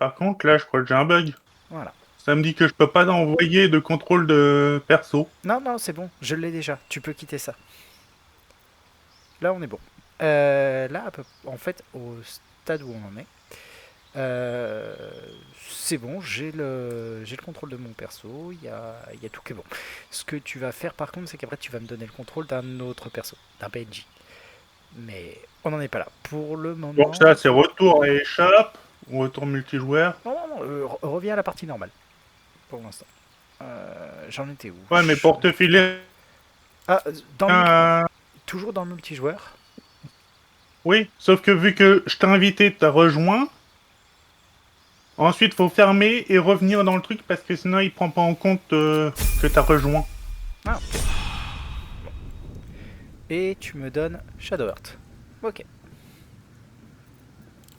Par contre, là, je crois que j'ai un bug. Voilà. Ça me dit que je peux pas envoyer de contrôle de perso. Non, non, c'est bon, je l'ai déjà. Tu peux quitter ça. Là, on est bon. Là, en fait, au stade où on en est, euh, c'est bon, j'ai le contrôle de mon perso, il y a tout qui est bon. Ce que tu vas faire par contre, c'est qu'après tu vas me donner le contrôle d'un autre perso, d'un PNJ. Mais on n'en est pas là. Pour le Donc moment, ça, c'est retour à échappe ou retour multijoueur. non, non, non, reviens à la partie normale pour l'instant. J'en étais où? Ouais, mais pour te filer Ah, dans le un... toujours dans le multijoueur. Oui, sauf que vu que je t'ai invité, t'as rejoint. Ensuite, faut fermer et revenir dans le truc parce que sinon, il prend pas en compte que t'as rejoint. Ah, ok. Et tu me donnes Shadow Heart. Ok,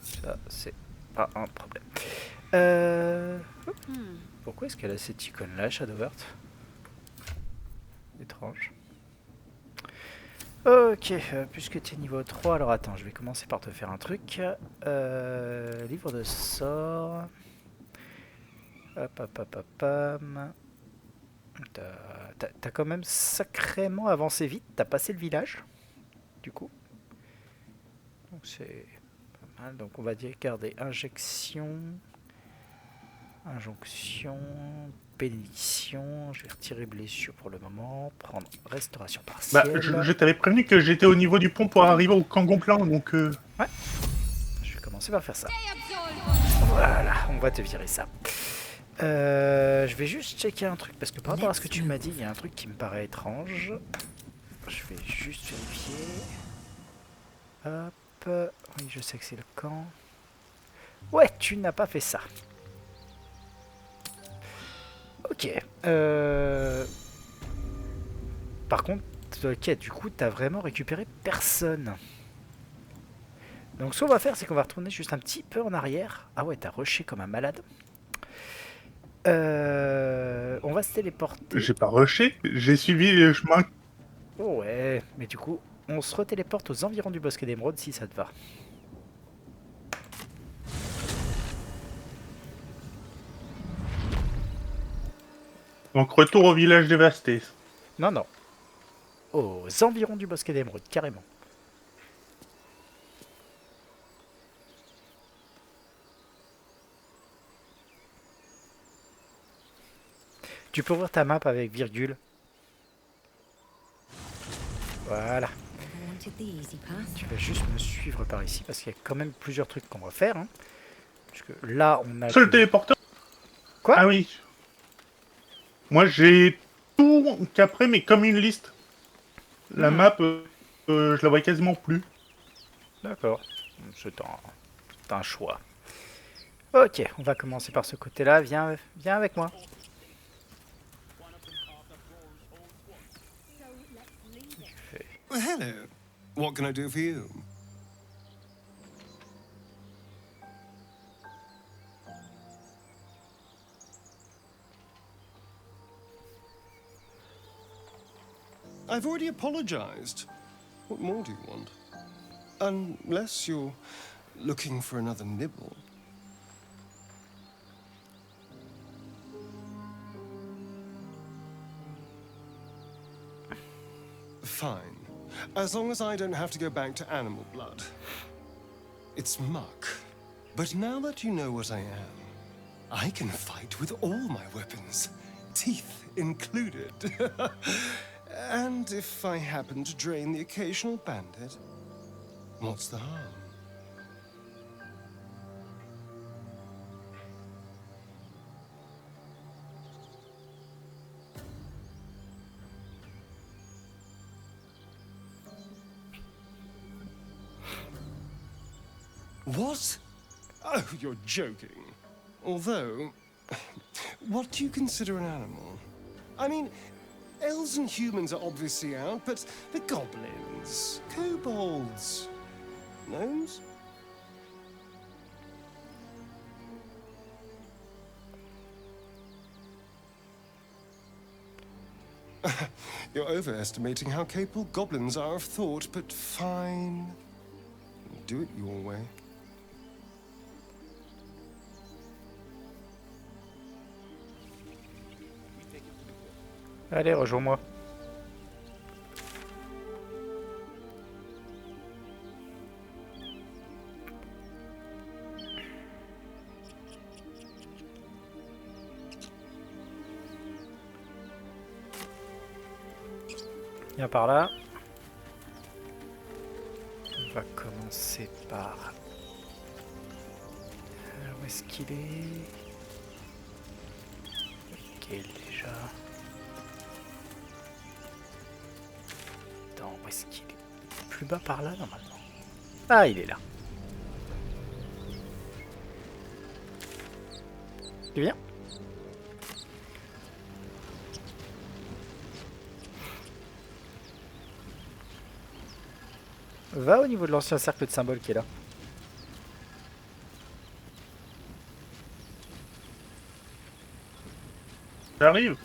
ça c'est pas un problème. Euh... Pourquoi est-ce qu'elle a cette icône là, Shadow Heart? Étrange. Ok, puisque tu es niveau 3, alors attends, je vais commencer par te faire un truc. Livre de sort. Hop, hop, hop, hop, pam. T'as quand même sacrément avancé vite, t'as passé le village, du coup. Donc c'est pas mal, donc on va dire garder injection, injonction, bénédiction. Je vais retirer blessure pour le moment, prendre restauration Bah, partielle. je t'avais prévenu que j'étais au niveau du pont pour arriver au Kangon-Plan, donc... Ouais, je vais commencer par faire ça. Voilà, on va te virer ça. Je vais juste checker un truc parce que par rapport à ce que tu m'as dit, il y a un truc qui me paraît étrange. Je vais juste vérifier. Hop. Oui, je sais que c'est le camp. Ouais, tu n'as pas fait ça. Ok. Par contre, ok, du coup, t'as vraiment récupéré personne. Donc, ce qu'on va faire, c'est qu'on va retourner juste un petit peu en arrière. Ah ouais, t'as rushé comme un malade. On va se téléporter. J'ai pas rushé, j'ai suivi le chemin. Oh ouais, mais du coup, on se retéléporte aux environs du bosquet d'émeraude si ça te va. Donc retour au village dévasté. Non, non. Aux environs du bosquet d'émeraude, carrément. Tu peux ouvrir ta map avec virgule. Voilà. Tu vas juste me suivre par ici parce qu'il y a quand même plusieurs trucs qu'on va faire. Hein. Parce que là, on a Seul que... téléporteur. Quoi? Ah oui. Moi, j'ai tout qu'après, mais comme une liste. La Hmm, map, je la vois quasiment plus. d'accord. C'est un choix. Ok, on va commencer par ce côté-là. Viens avec moi. Tu fais... Well, hello. What can I do for you? I've already apologized. What more do you want? Unless you're looking for another nibble. Fine. As long as I don't have to go back to animal blood. It's muck. But now that you know what I am, I can fight with all my weapons, teeth included. And if I happen to drain the occasional bandit, what's the harm? What? Oh, you're joking. Although, what do you consider an animal? I mean, elves and humans are obviously out, but the goblins, kobolds, gnomes? You're overestimating how capable goblins are of thought, but fine. Do it your way. Allez, rejoins-moi. Viens par là. On va commencer par... où est-ce qu'il est? Ok, déjà. Attends, où est-ce qu'il est? Plus bas par là, normalement. Ah, il est là. Tu viens? Va au niveau de l'ancien cercle de symboles qui est là. J'arrive.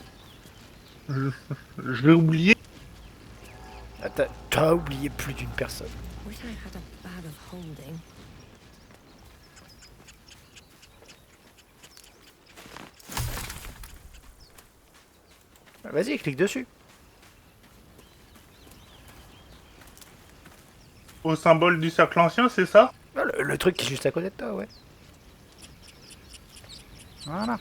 Je l'ai oublié. Ah, t'as oublié plus d'une personne. Wish I had a bag of holding. Vas-y, clique dessus. Au symbole du cercle ancien, c'est ça? Ah, le truc qui est juste à côté de toi, ouais. Voilà.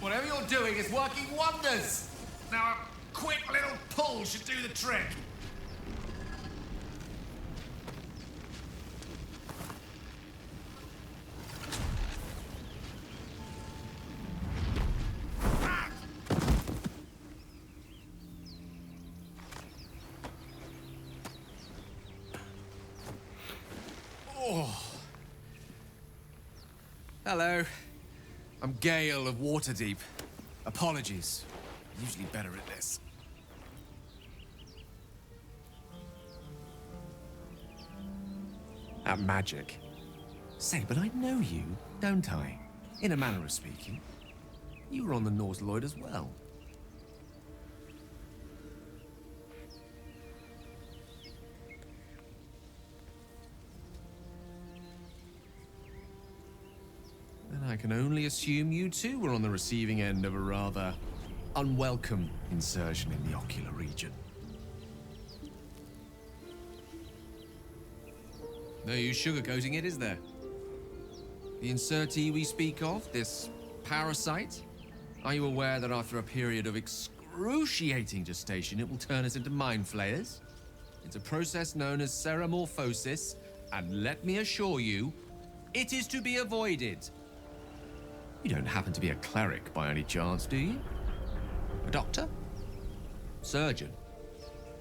Whatever you're doing is working wonders. Now a quick little pull should do the trick. Oh. Hello. I'm Gale of Waterdeep. Apologies. Usually better at this. At magic. Say, but I know you, don't I? In a manner of speaking. You were on the Norse Lloyd as well. Then I can only assume you too were on the receiving end of a rather unwelcome insertion in the ocular region. No use sugarcoating it, is there? The insertee we speak of, this parasite, are you aware that after a period of excruciating gestation, it will turn us into mind flayers? It's a process known as ceramorphosis, and let me assure you, it is to be avoided. You don't happen to be a cleric by any chance, do you? A doctor? Surgeon?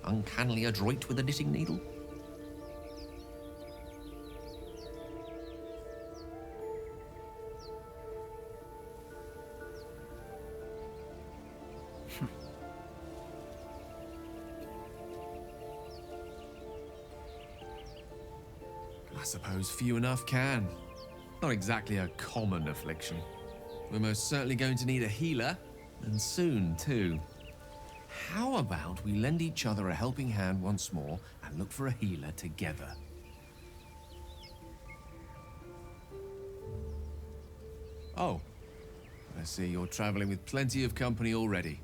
Uncannily adroit with a knitting needle? I suppose few enough can. Not exactly a common affliction. We're most certainly going to need a healer, and soon, too. How about we lend each other a helping hand once more and look for a healer together? Oh, I see you're traveling with plenty of company already.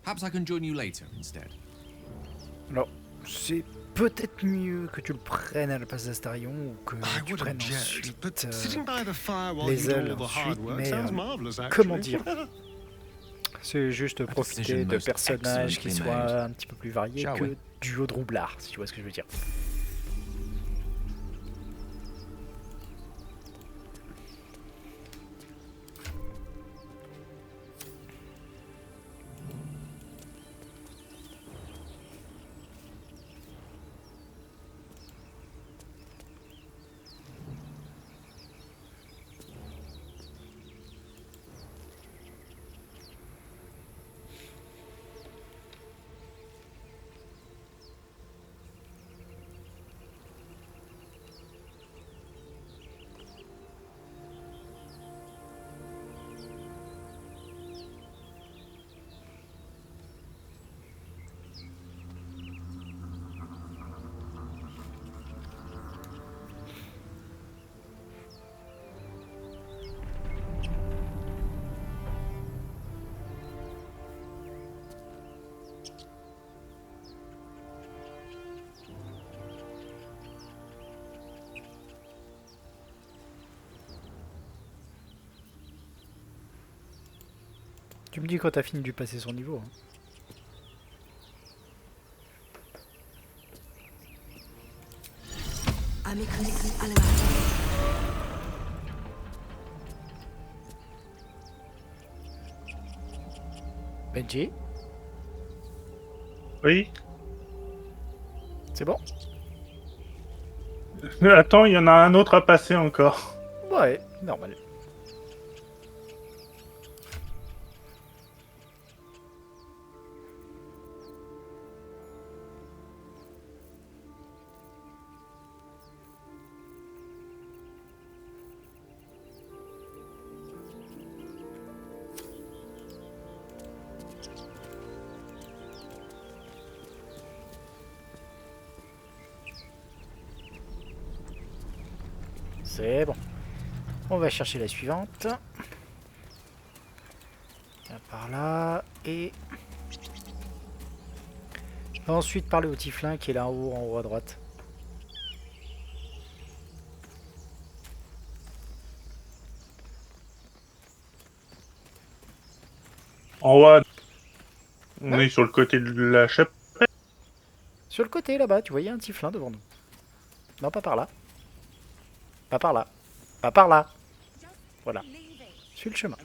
Perhaps I can join you later instead. Alors, c'est peut-être mieux que tu le prennes à la place d'Astarion ou que I tu would prennes object, ensuite but sitting by the fire while les you do ailes all the hard ensuite, work mais sounds marvelous, comment actually. dire, c'est juste profiter decision de most personnages qui excellently soient made. un petit peu plus variés Shall que we? duo de roublards, si tu vois ce que je veux dire. Tu me dis quand t'as fini de lui passer son niveau. Hein. Amicus Animatus. Benji, Oui. c'est bon? Attends, il y en a un autre à passer encore. Ouais, normal. C'est bon. On va chercher la suivante. Tiens, par là. Et... on va ensuite parler au Tiflin qui est là en haut à droite. En haut, on Ouais. est sur le côté de la chapelle. Sur le côté là-bas, tu voyais un Tiflin devant nous. Non, pas par là. Pas par là. Pas par là. Voilà. Suis le chemin.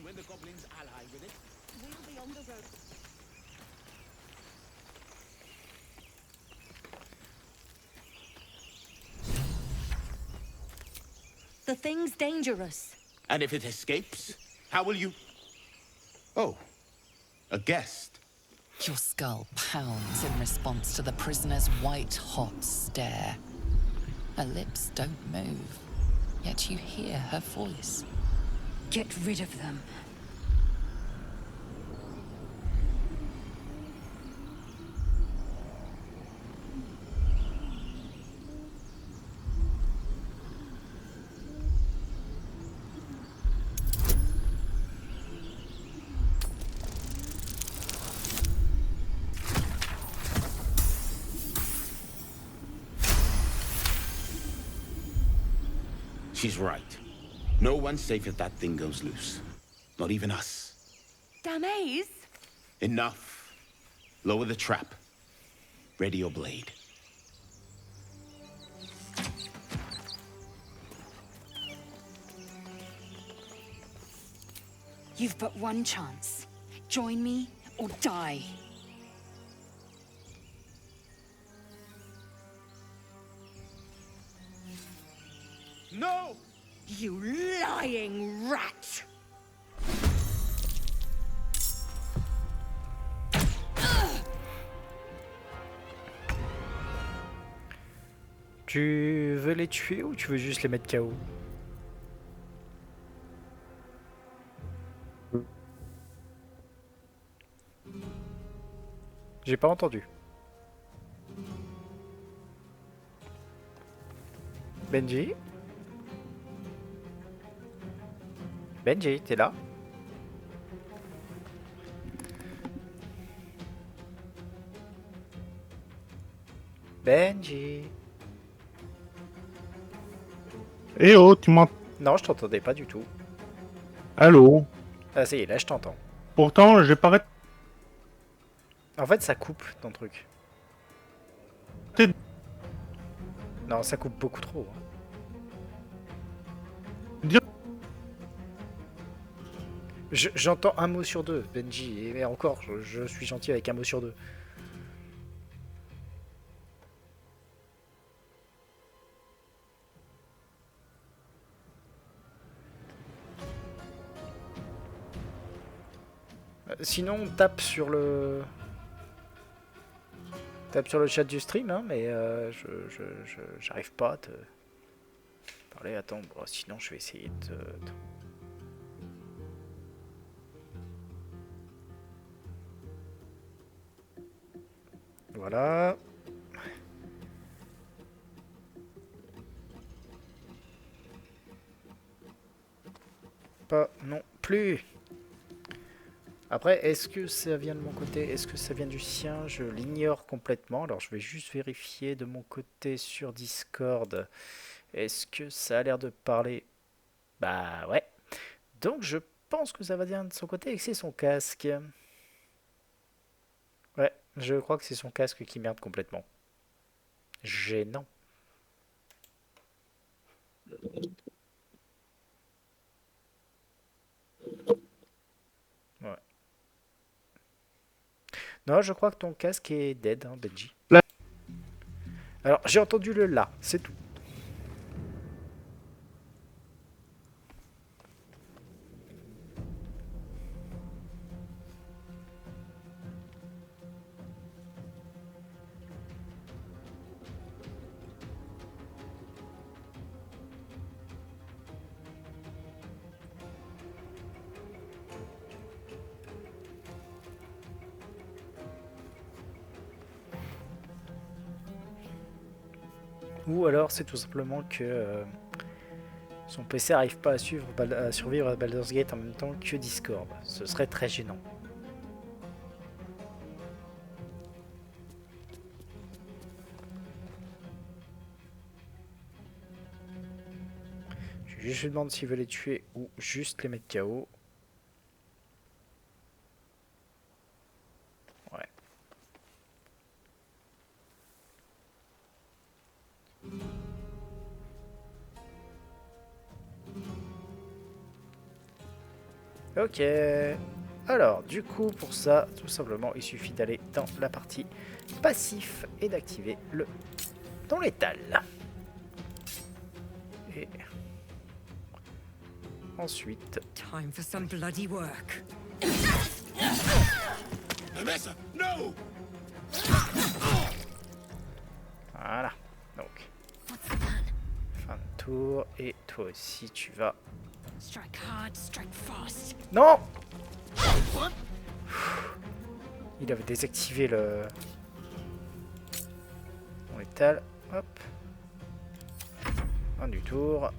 The thing's dangerous. And if it escapes, how will you... Oh, a guest. Your skull pounds in response to the prisoner's white-hot stare. Her lips don't move, yet you hear her voice. Get rid of them. She's right. No one's safe if that thing goes loose. Not even us. Damaze? Enough. Lower the trap. Ready your blade. You've but one chance. Join me or die. No! You lying rat! Tu veux les tuer ou tu veux juste les mettre KO? J'ai pas entendu. Benji? Benji, t'es là? Benji? Eh oh, tu m'entends? Non, je t'entendais pas du tout. Allô? Ah, ça y est, là, je t'entends. Pourtant, j'ai pas... En fait, ça coupe ton truc. Non, ça coupe beaucoup trop. Hein. Dire- J'entends un mot sur deux, Benji. Et encore, je suis gentil avec un mot sur deux. Sinon, on tape sur le... Tape sur le chat du stream, hein, mais j'arrive pas à te parler. Attends, bon, sinon je vais essayer de... Voilà. Pas non plus. Après, est-ce que ça vient de mon côté? Est-ce que ça vient du sien? Je l'ignore complètement. Alors, je vais juste vérifier de mon côté sur Discord. Est-ce que ça a l'air de parler? Bah ouais. Donc, je pense que ça va bien de son côté et que c'est son casque. Ouais, je crois que c'est son casque qui merde complètement. Gênant. Ouais. Non, je crois que ton casque est dead, hein, Benji. Là. Alors, j'ai entendu le là, c'est tout. Ou alors c'est tout simplement que son PC n'arrive pas à survivre à Baldur's Gate en même temps que Discord. Ce serait très gênant. Je lui demande s'il veut les tuer ou juste les mettre KO. Ouais. Ok. Alors, du coup, pour ça, tout simplement, il suffit d'aller dans la partie passif et d'activer le don létal. Et ensuite... Time for some bloody work. Vanessa, no! Voilà. Donc, fin de tour. Et toi aussi, tu vas... Strike hard, strike fast. Non! Il avait désactivé le... Mon létal. Hop. Fin du tour.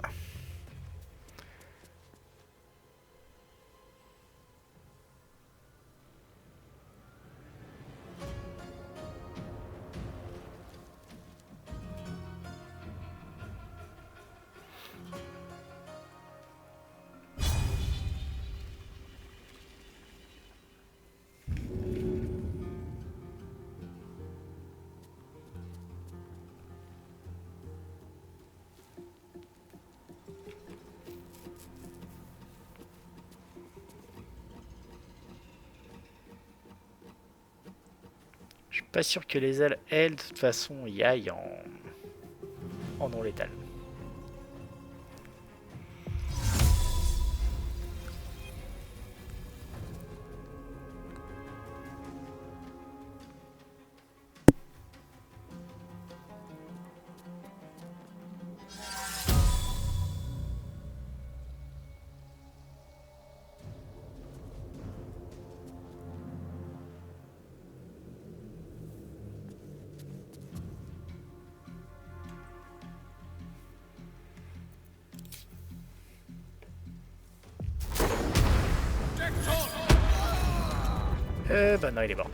Je suis pas sûr que les ailes, elles, de toute façon, y aillent en non létal. Bah non, il est mort.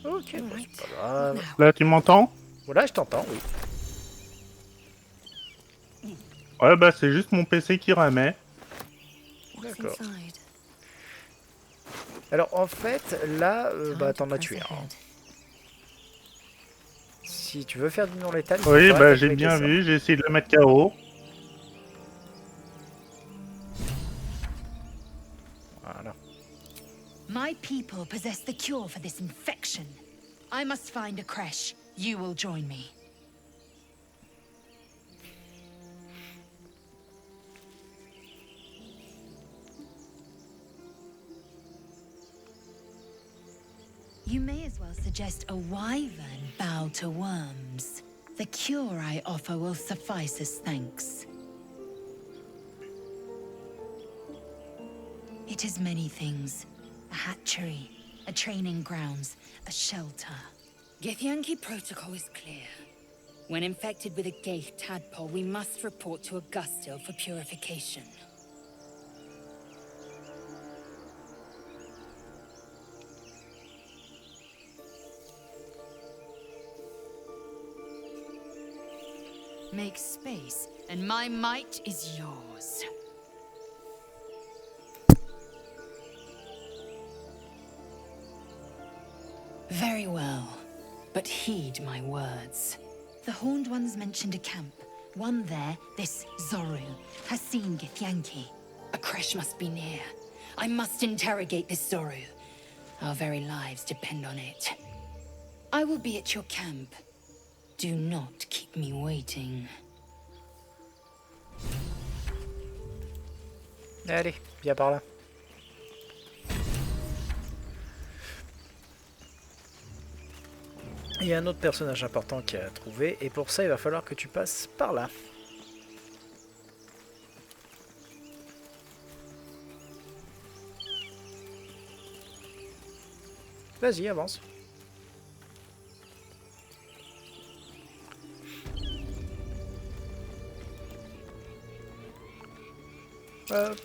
Ok, bon, c'est pas grave. Là, tu m'entends? Voilà, je t'entends, oui. Ouais, bah c'est juste mon PC qui ramait. What's D'accord. inside? Alors en fait, là, bah Time to t'en as press tué un. ahead. Si tu veux faire du non létal, il Oui, faudrait bah peut-être j'ai régler bien ça. vu, j'ai essayé de le mettre KO. Voilà. My people possess the cure for this infection. I must find a creche. You will join me. You may as well suggest a wyvern bow to worms. The cure I offer will suffice as thanks. It is many things. A hatchery, a training grounds, a shelter. Githyanki protocol is clear. When infected with a Gaith tadpole, we must report to Augustil for purification. Make space, and my might is yours. Very well, but heed my words. The Horned Ones mentioned a camp. One there, this Zoru, has seen Githyanki. A creche must be near. I must interrogate this Zoru. Our very lives depend on it. I will be at your camp. Do not keep me waiting. Allez, viens par là. Il y a un autre personnage important qui a trouvé, et pour ça, il va falloir que tu passes par là. Vas-y, avance. Hop.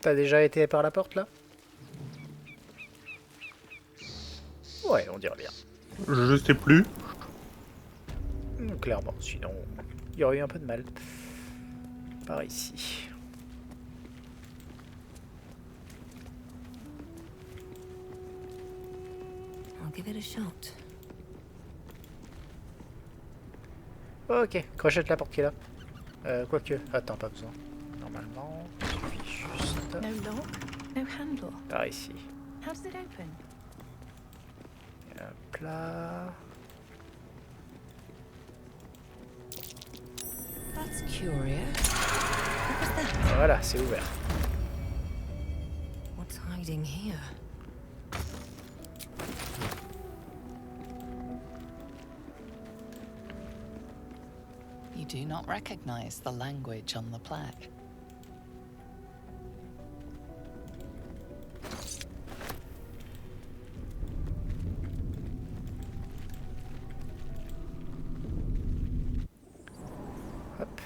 T'as déjà été par la porte là? Ouais, on dirait bien. Je sais plus. Clairement, sinon il y aurait eu un peu de mal. Par ici. I'll give it a shot. Ok, crochette la porte qui est là. Quoique, attends, pas besoin. Normalement, il suffit juste No lock, no handle. par ici. How does it open? Hop là. That's curious. What was that? Voilà, c'est ouvert. What's hiding here? You do not recognize the language on the plaque. Hop.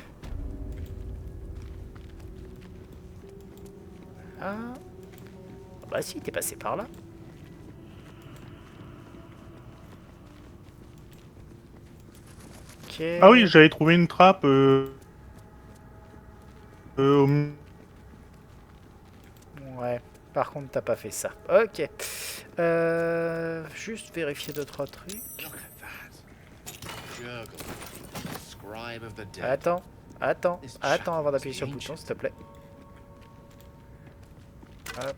Ah. Bah si, t'es passé par là. Ok. Ah oui, j'avais trouvé une trappe Ouais. Par contre, t'as pas fait ça. Ok. Juste vérifier deux trois trucs. Look at that. Jurgle, scribe of the dead. Attends This avant chapel d'appuyer is sur le bouton, ancient. s'il te plaît. Hop.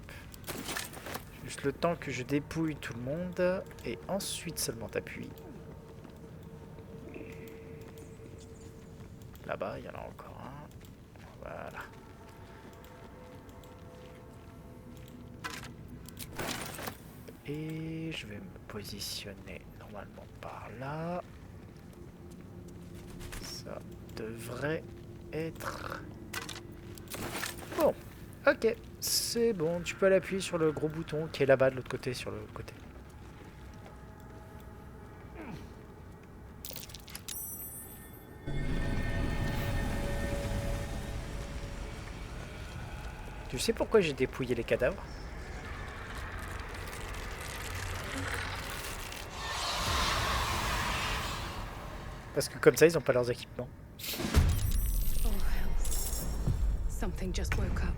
Juste le temps que je dépouille tout le monde. Et ensuite seulement t'appuies. Là-bas, il y en a encore un. Voilà. Et je vais me positionner normalement par là. Ça devrait être... Bon, ok, c'est bon. Tu peux aller appuyer sur le gros bouton qui est là-bas de l'autre côté, sur le côté. Tu sais pourquoi j'ai dépouillé les cadavres? Parce que comme ça, ils ont pas leurs équipements. Oh, hell. Something just woke up.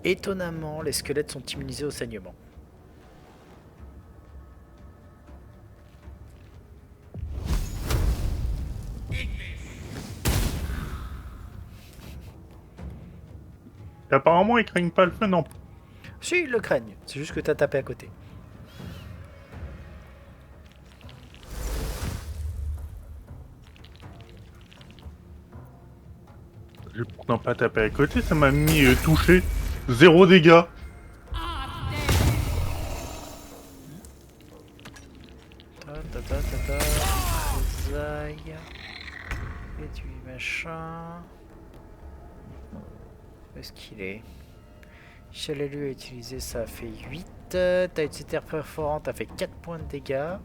Étonnamment, les squelettes sont immunisés au saignement. Apparemment, ils craignent pas le feu, non. Si, ils le craignent. C'est juste que t'as tapé à côté. J'ai pourtant pas tapé à côté, ça m'a mis touché. 0 dégâts. Zaï. Et du machin. Où est-ce qu'il est? Chalalu a utilisé, ça a fait 8. T'as utilisé terre perforante, t'as fait 4 points de dégâts.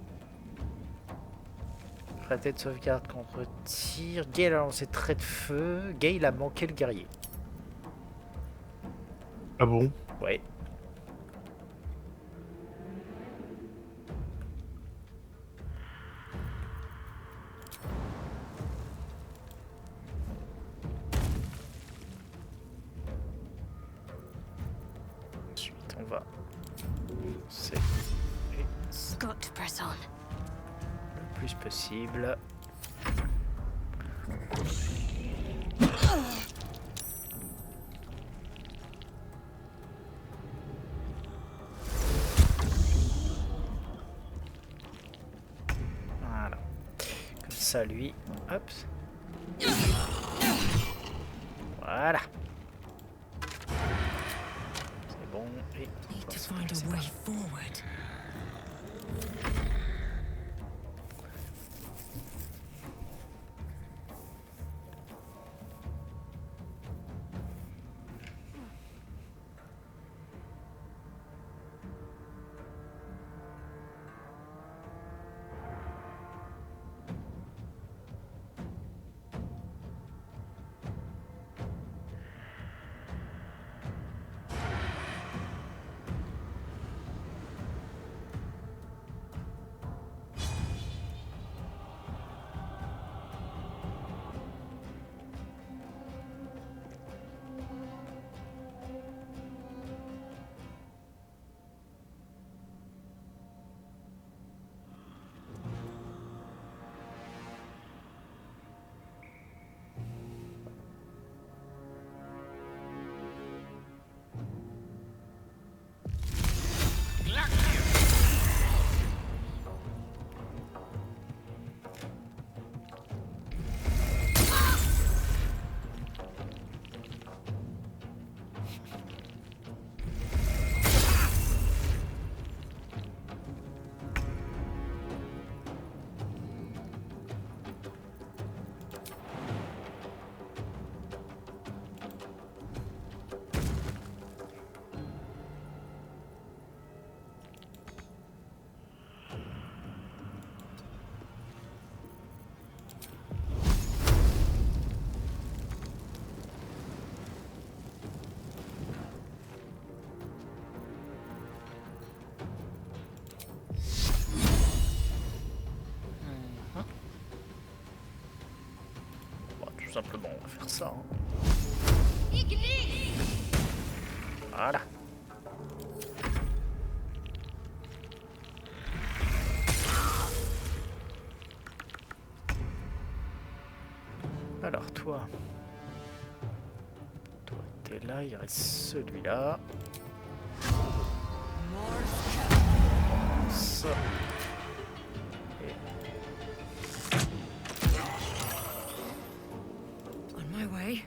Raté de sauvegarde contre tir. Gale a lancé trait de feu. Gale a manqué le guerrier. Ah bon? Ouais. Ensuite, on va. C'est. Got to press on. Le plus possible. Voilà. Comme ça, lui, hop. Voilà. C'est bon. Et Need to find a way forward. Tout simplement, on va faire ça. Hein. Voilà. Alors toi, t'es là, il reste celui-là. Ça. Et On my way.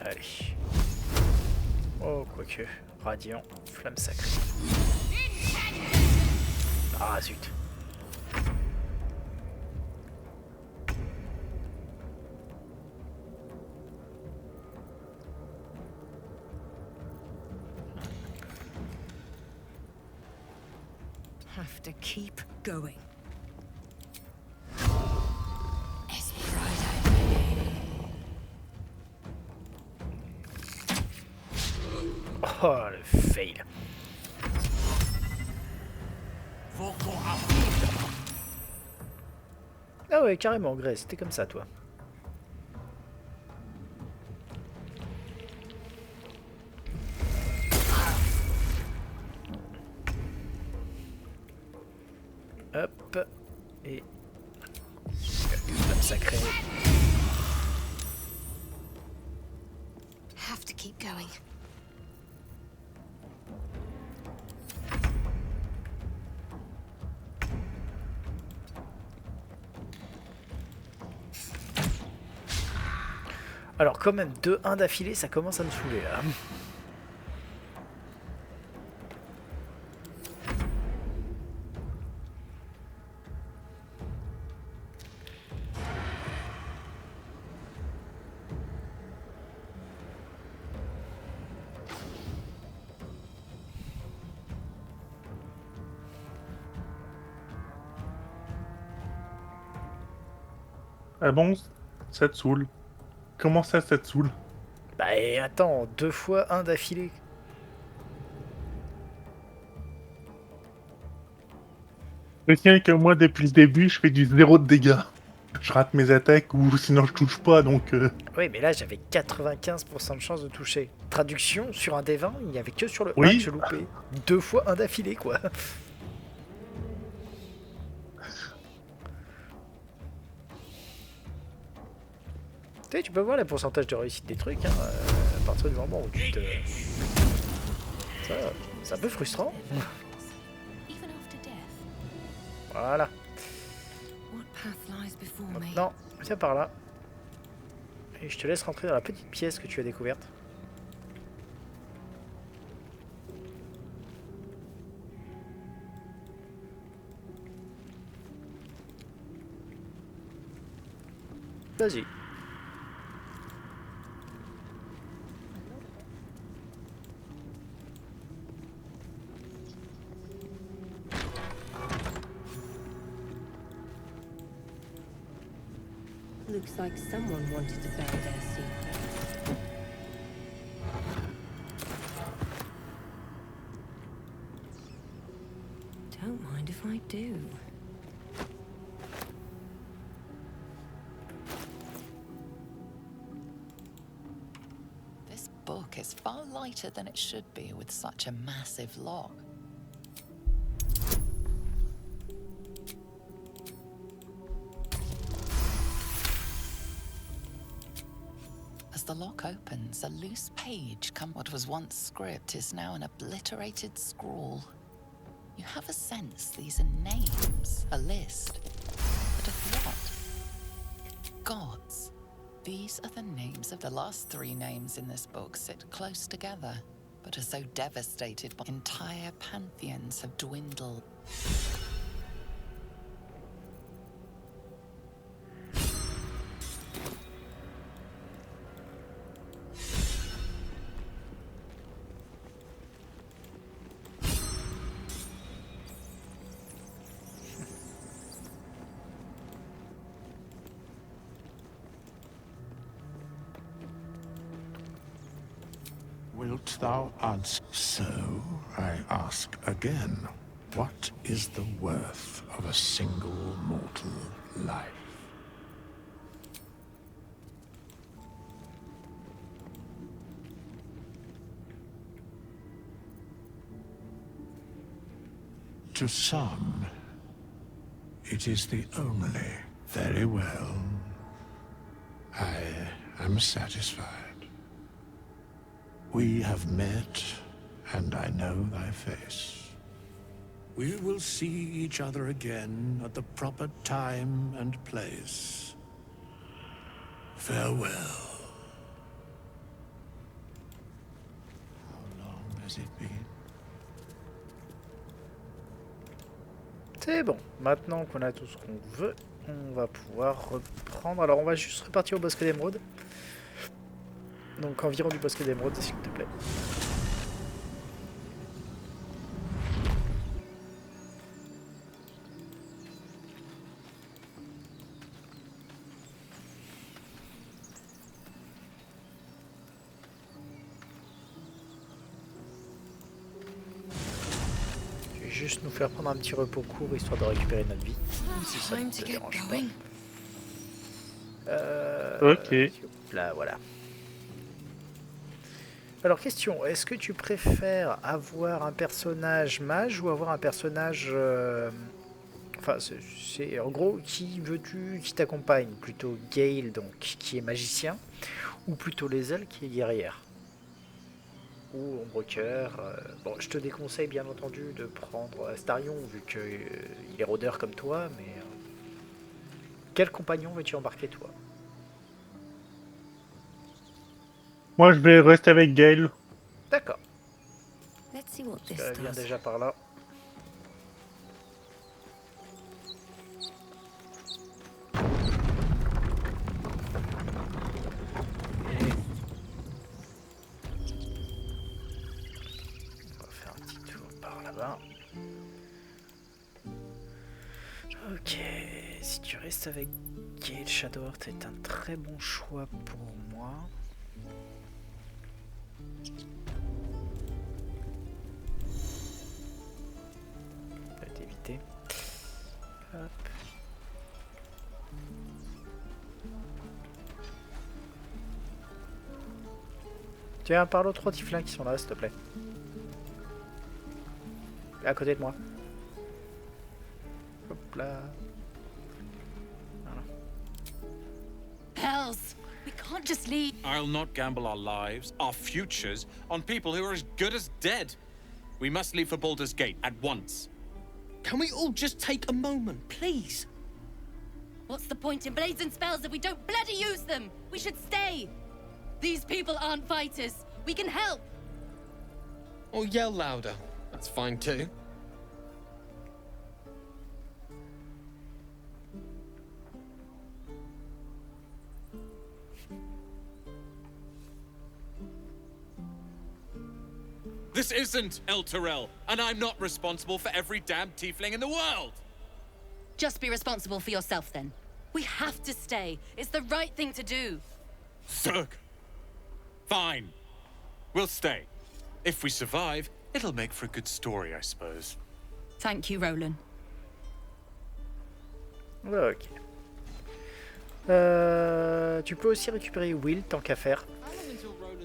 Allez. Oh, quoique. Radiant, flamme sacrée. Ah, zut. Have to keep going. Oh, le fail. Ah ouais, carrément, Grey, c'était comme ça, toi. Hop. Et... flamme sacrée. Have to keep going. Alors quand même 2-1 d'affilée, ça commence à me saouler là. Ah bon, ça te saoule. Comment ça te saoule? Bah et attends, 2 fois 1 d'affilée. Je tiens que moi, depuis le début, je fais du 0 de dégâts. Je rate mes attaques ou sinon je touche pas, donc... Oui, mais là j'avais 95% de chance de toucher. Traduction, sur un des 20, il n'y avait que sur le 1 Oui. que je loupais. 2 fois 1 d'affilée, quoi. Tu sais, tu peux voir le pourcentage de réussite des trucs, hein, à partir du moment où tu te... Ça, c'est un peu frustrant. Even after death, Voilà. what path lies before me? Maintenant, viens par là. Et je te laisse rentrer dans la petite pièce que tu as découverte. Vas-y. Looks like someone wanted to bury their secret. Don't mind if I do. This book is far lighter than it should be with such a massive lock. As the lock opens, a loose page what was once script is now an obliterated scrawl. You have a sense these are names, a list. But of what? Gods. These are the names of the last 3 names in this book sit close together, but are so devastated by entire pantheons have dwindled. Wilt thou answer? So, I ask again, what is the worth of a single mortal life? To some, it is the only. Very well. I am satisfied. We have met, and I know thy face. We will see each other again at the proper time and place. Farewell. has it been? C'est bon. Maintenant qu'on a tout ce qu'on veut, on va pouvoir reprendre. Alors on va juste repartir au bosque d'émeraude. Donc environ du bosque d'émeraude, s'il te plaît. Juste nous faire prendre un petit repos court histoire de récupérer notre vie. Si ça ne te dérange pas. Ok. Là, voilà. Alors, question, est-ce que tu préfères avoir un personnage mage ou avoir un personnage... Enfin, c'est en gros, qui veux-tu qui t'accompagne? Plutôt Gale, donc, qui est magicien, ou plutôt Lae'zel, qui est guerrière? Ou Ombrecoeur. Bon, je te déconseille bien entendu de prendre Astarion, vu qu'il est rôdeur comme toi, mais... quel compagnon veux-tu embarquer, toi? Moi, je vais rester avec Gale. D'accord. Let's see what this Elle vient does. déjà par là. On va faire un petit tour par là-bas. Ok, si tu restes avec Gale, Shadowheart est un très bon choix pour moi. Ça va t'éviter. Hop. Tiens, parle aux 3 tiflins qui sont là, s'il te plaît. À côté de moi. Hop là. Voilà. Hells! We can't just leave. I'll not gamble our lives, our futures, on people who are as good as dead. We must leave for Baldur's Gate at once. Can we all just take a moment, please? What's the point in blazing spells if we don't bloody use them? We should stay. These people aren't fighters. We can help. Or yell louder. That's fine too. This isn't El Terrell, and I'm not responsible for every damn tiefling in the world! Just be responsible for yourself then. We have to stay. It's the right thing to do. Zerg! Fine. We'll stay. If we survive, it'll make for a good story, I suppose. Thank you, Roland. Ok. Tu peux aussi récupérer Will tant qu'à faire.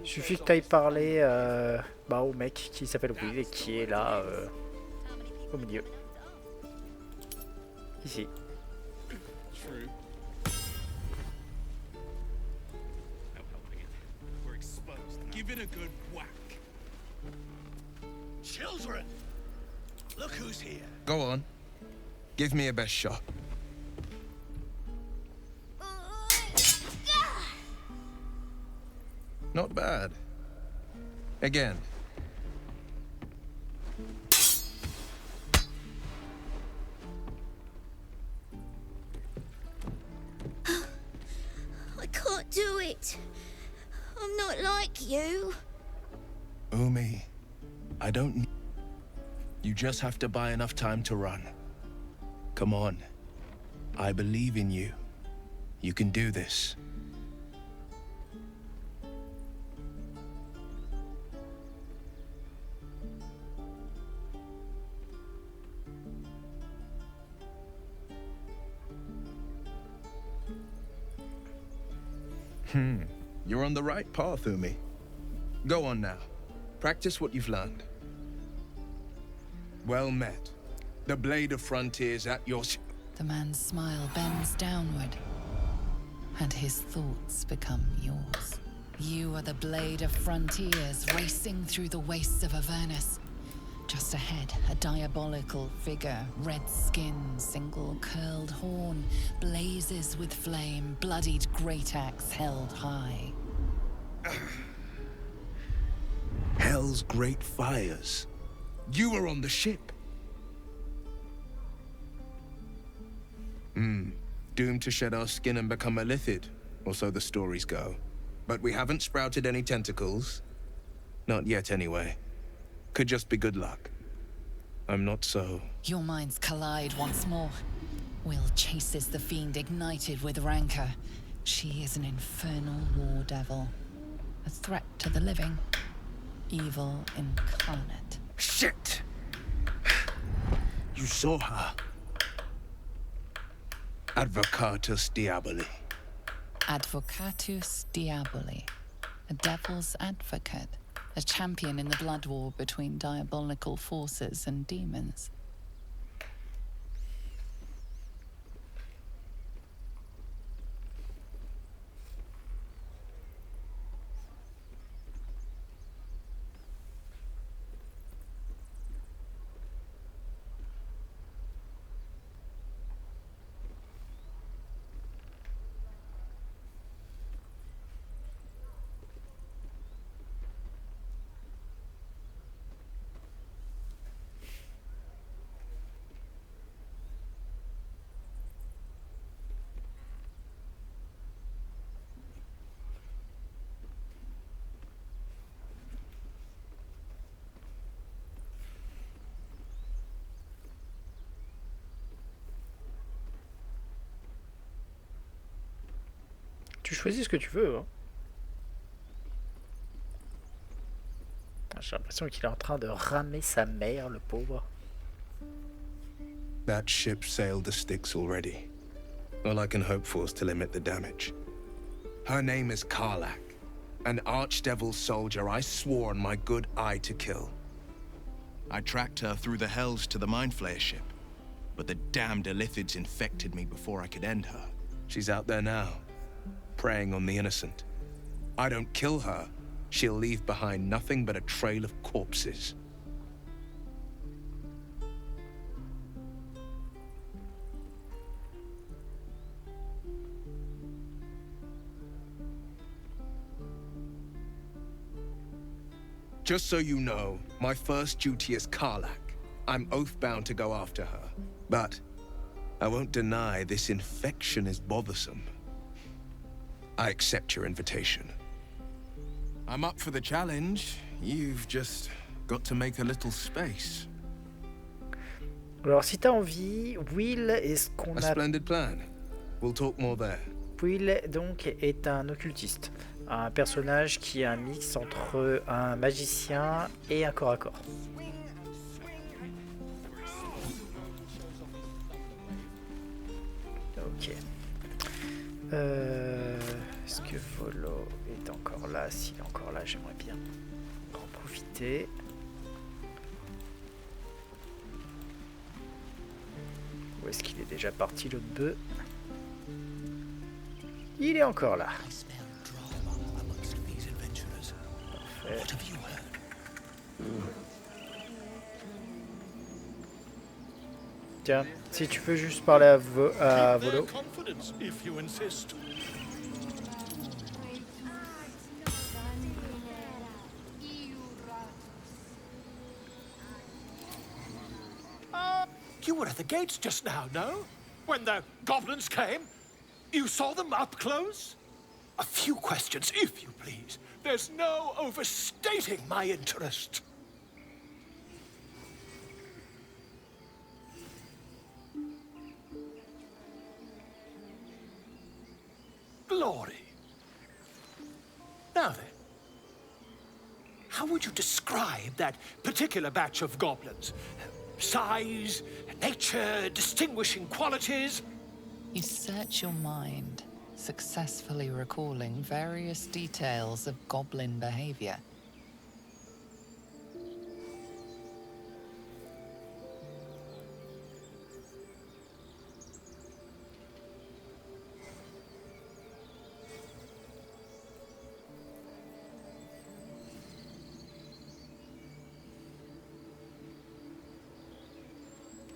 Il suffit que tu ailles parler au mec qui s'appelle Will et qui est là au milieu. Ici. Give it a good whack. Children! Look who's here. Go on. Give me a best shot. Not bad. Again. I can't do it. I'm not like you. Umi, I don't... You just have to buy enough time to run. Come on. I believe in you. You can do this. You're on the right path, Umi. Go on now. Practice what you've learned. Well met. The Blade of Frontiers at your... The man's smile bends downward, and his thoughts become yours. You are the Blade of Frontiers racing through the wastes of Avernus. Just ahead, a diabolical figure, red skin, single curled horn, blazes with flame, bloodied great axe held high. Hell's great fires. You were on the ship. Doomed to shed our skin and become a Lithid, or so the stories go. But we haven't sprouted any tentacles. Not yet, anyway. Could just be good luck. I'm not so... Your minds collide once more. Will chases the fiend ignited with rancor. She is an infernal war devil. A threat to the living. Evil incarnate. Shit! You saw her. Advocatus Diaboli. Advocatus Diaboli. A devil's advocate. A champion in the blood war between diabolical forces and demons. Tu choisis ce que tu veux. Hein. J'ai l'impression qu'il est en train de ramer sa mère, le pauvre. That ship sailed the Styx already. All I can hope for is to limit the damage. Her name is Karlach, an archdevil soldier I swore on my good eye to kill. I tracked her through the hells to the Mind Flayer ship, but the damned Illithids infected me before I could end her. She's out there now, preying on the innocent. I don't kill her, she'll leave behind nothing but a trail of corpses. Just so you know, my first duty is Karlach. I'm oath-bound to go after her. But I won't deny this infection is bothersome. I accept your invitation. I'm up for the challenge. You've just got to make a little space. Alors si t'as envie, Will est ce qu'on A splendid plan. We'll talk more there. Will donc est un occultiste, un personnage qui est un mix entre un magicien et un corps à corps. Ok. Est-ce que Volo est encore là? S'il est encore là, j'aimerais bien en profiter. Où est-ce qu'il est déjà parti, l'autre bœuf? Il est encore là. Parfait. Tiens, si tu peux juste parler à Volo. You were at the gates just now, no? When the goblins came? You saw them up close? A few questions, if you please. There's no overstating my interest. Glory. Now then, how would you describe that particular batch of goblins? Size, nature, distinguishing qualities? You search your mind, successfully recalling various details of goblin behavior.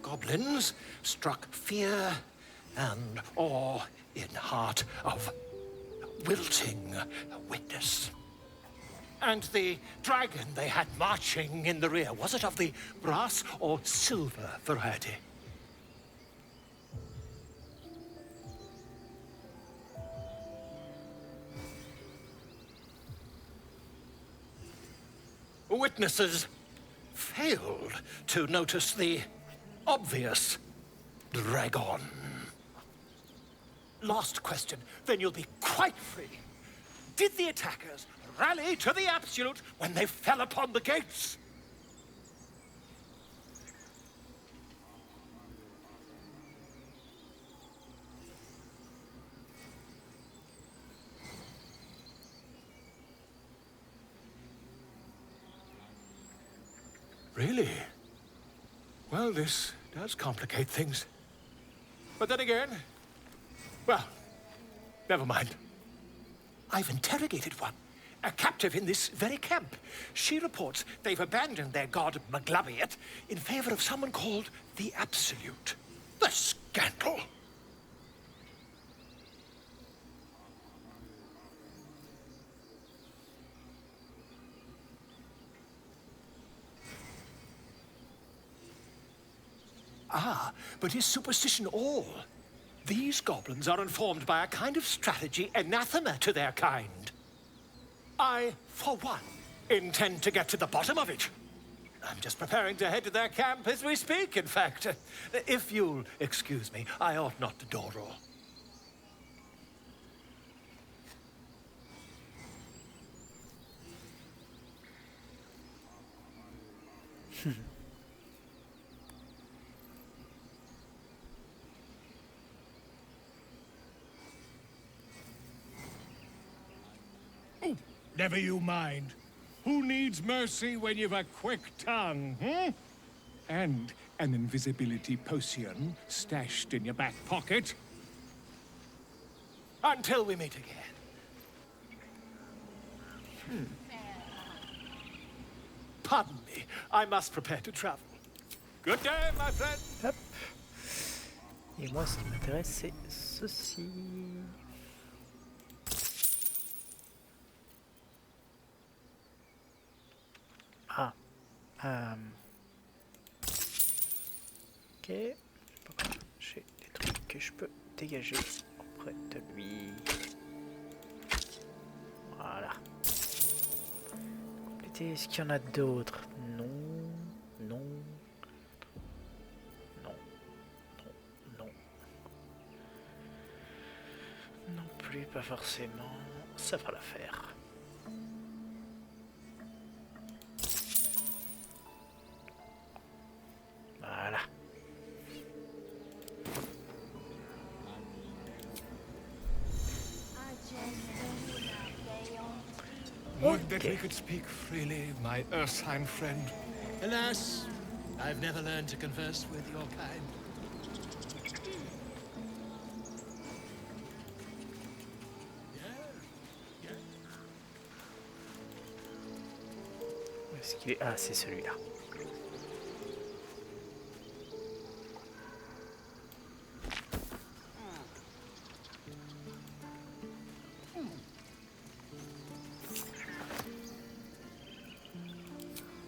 Goblins struck fear and awe in heart of wilting witness. And the dragon they had marching in the rear, was it of the brass or silver variety? Witnesses failed to notice the obvious dragon. Last question, then you'll be quite free. Did the attackers rally to the Absolute when they fell upon the gates? Really? Well, this does complicate things. But then again, well, never mind. I've interrogated one, a captive in this very camp. She reports they've abandoned their god Maglabiet in favor of someone called the Absolute. The scandal! Ah, but is superstition all? These goblins are informed by a kind of strategy anathema to their kind. I, for one, intend to get to the bottom of it. I'm just preparing to head to their camp as we speak, in fact. If you'll excuse me, I ought not to dawdle. Never you mind. Who needs mercy when you've a quick tongue, hmm? And an invisibility potion stashed in your back pocket. Until we meet again. Pardon me, I must prepare to travel. Good day, my friend. Hop. Et moi, ce qui m'intéresse, c'est ceci. Ah. Ok. J'ai des trucs que je peux dégager auprès de lui. Voilà. Compléter. Est-ce qu'il y en a d'autres? Non. Non. Non. Non. Non. Non plus, pas forcément. Ça fera l'affaire. Voilà. Would that we could speak freely, my Ursine friend. Alas, I've never learned to converse with your kind. Où est-ce qu'il est? Ah, c'est celui-là.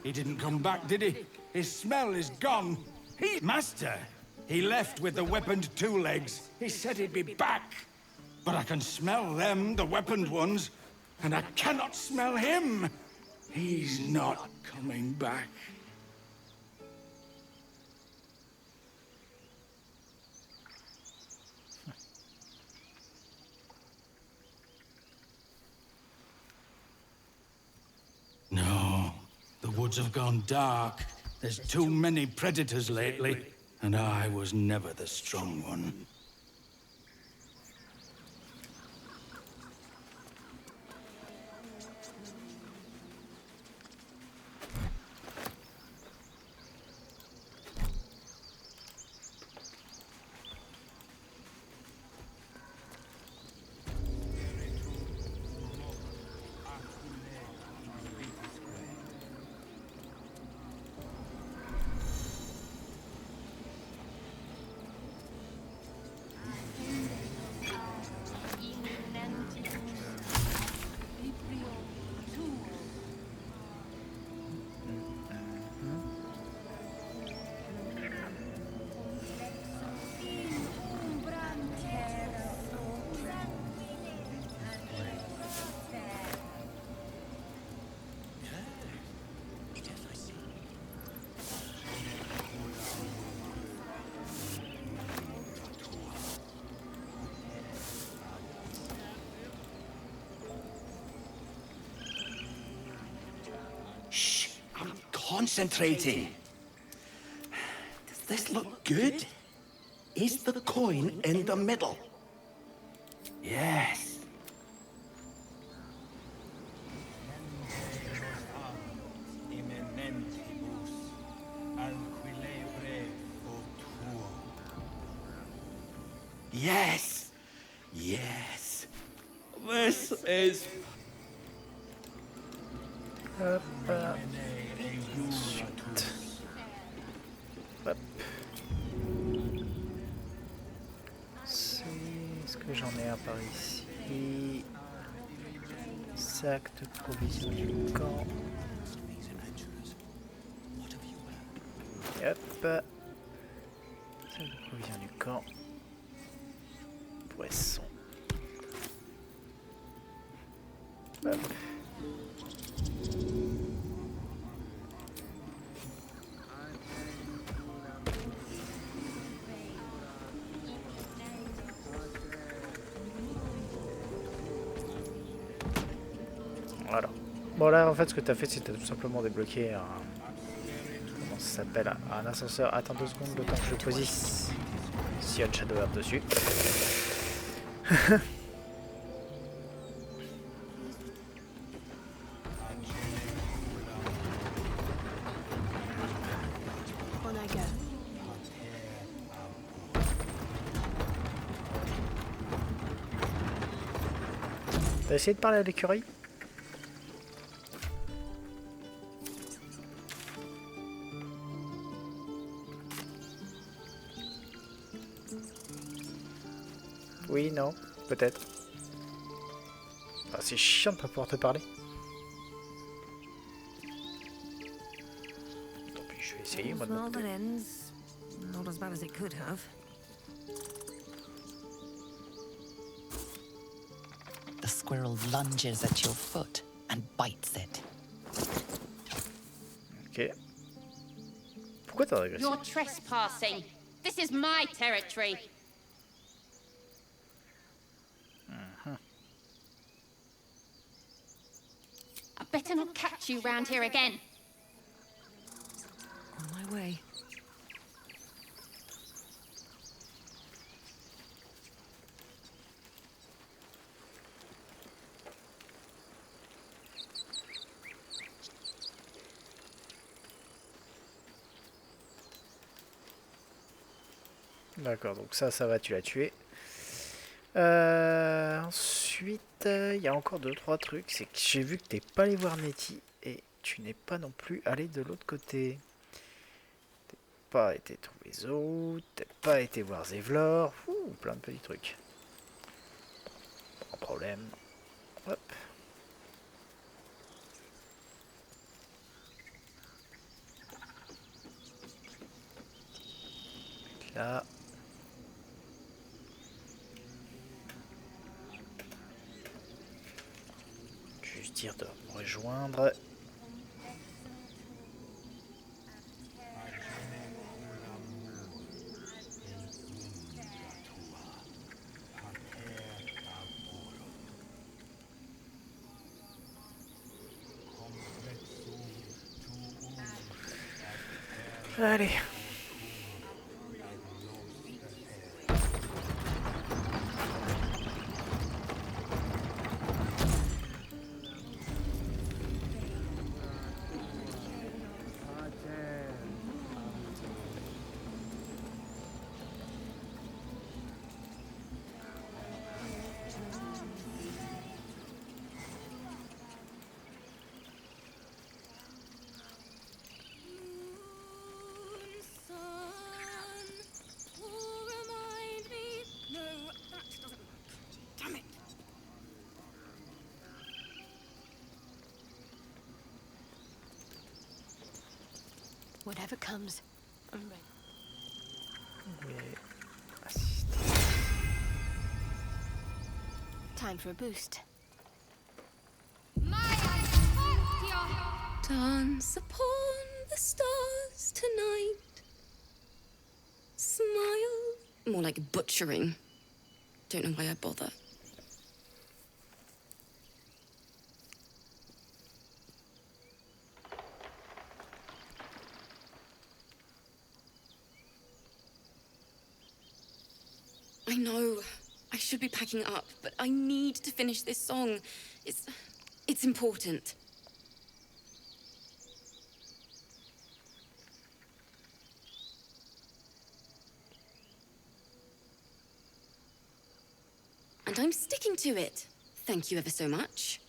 He didn't come back, did he? His smell is gone. Master, he left with the weaponed two legs. He said he'd be back. But I can smell them, the weaponed ones, and I cannot smell him. He's not coming back. No. The woods have gone dark. There's too many predators lately, and I was never the strong one. concentrating. Does this look good? Is the coin in the middle? Yes. Yes. Yes. This is... Hop. Ensuite. Hop. Est-ce que j'en ai un par ici? Sac de provisions du camp. Hop. Sac de provisions du camp. Poisson. Hop. Voilà. Bon là en fait ce que tu as fait c'est que tu as tout simplement débloqué un... Comment ça s'appelle? Un ascenseur. Attends 2 secondes le temps que je positionne Shadow Heart dessus. T'as essayé de parler à l'écureuil? Oui, non, peut-être. Ah, c'est chiant de pas pouvoir te parler. Tant pis, je vais essayer moi de mon côté. Not as bad as it could have. The squirrel lunges at your foot and bites it. Ok. Pourquoi t'es agressif? You're trespassing. This is my territory. I better not catch you round here again. On my way. D'accord, donc ça va, tu l'as tué. Ensuite, il y a encore 2-3 trucs. C'est que j'ai vu que t'es pas allé voir Nettie et tu n'es pas non plus allé de l'autre côté. T'es pas été trouver Zo, t'es pas été voir Zevlor. Ouh, plein de petits trucs. Pas de problème. Hop. Là. Juste dire de me rejoindre. Allez. Whatever comes, I'm ready. Time for a boost. Dance upon the stars tonight. Smile. More like butchering. Don't know why I bother. I know. I should be packing up, but I need to finish this song. It's important. And I'm sticking to it. Thank you ever so much.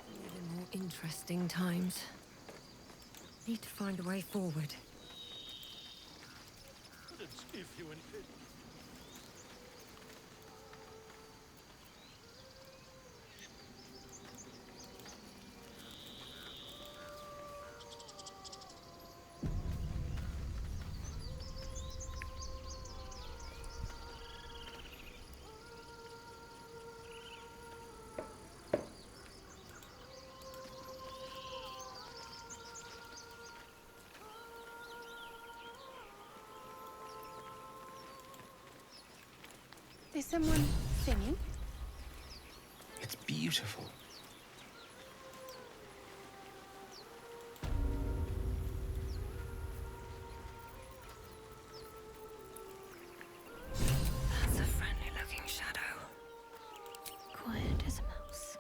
Live in more interesting times. Need to find a way forward. If you and Is someone singing? It's beautiful. That's a friendly-looking shadow. Quiet as a mouse.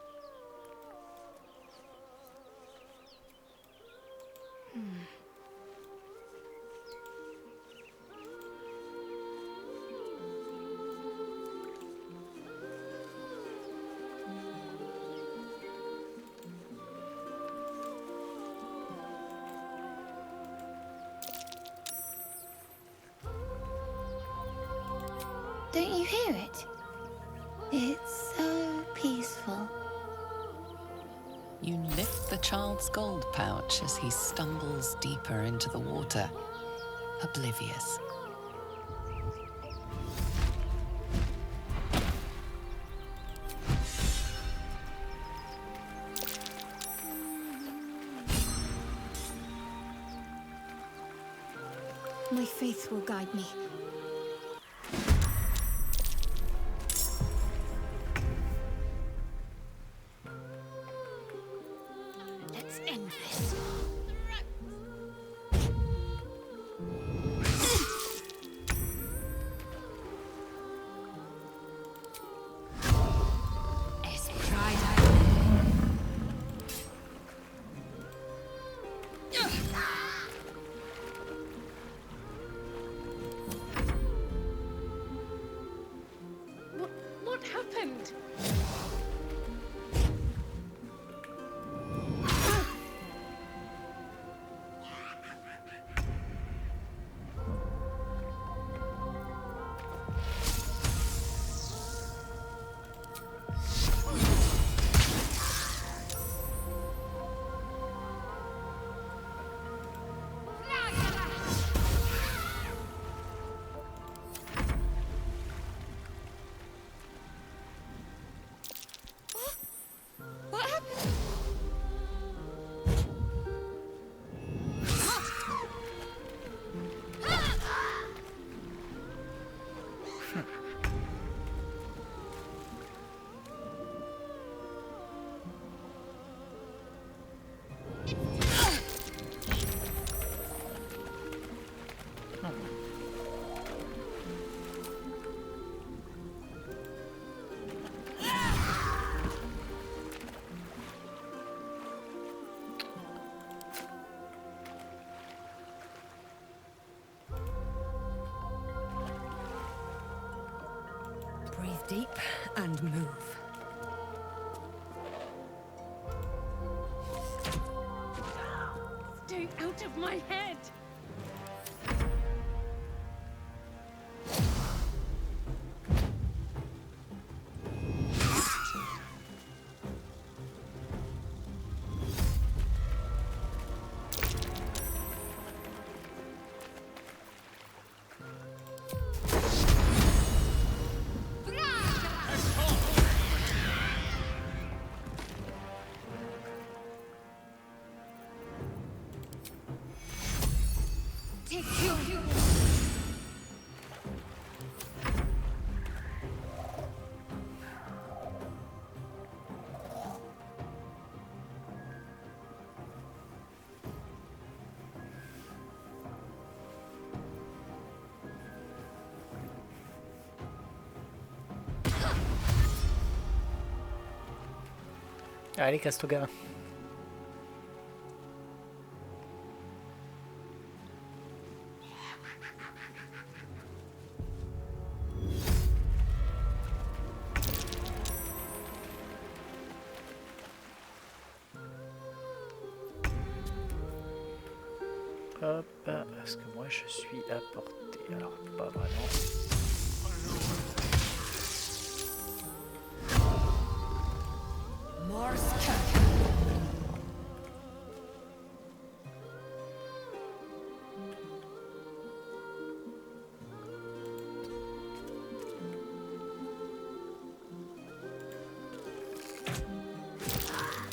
Don't you hear it? It's so peaceful. You lift the child's gold pouch as he stumbles deeper into the water, oblivious. My faith will guide me. Let's end this. Es pride. What happened? What happened? Breathe deep and move. Stay out of my head! Allez, casse ton gamin. Hop, est-ce que moi je suis à portée? Alors, pas vraiment.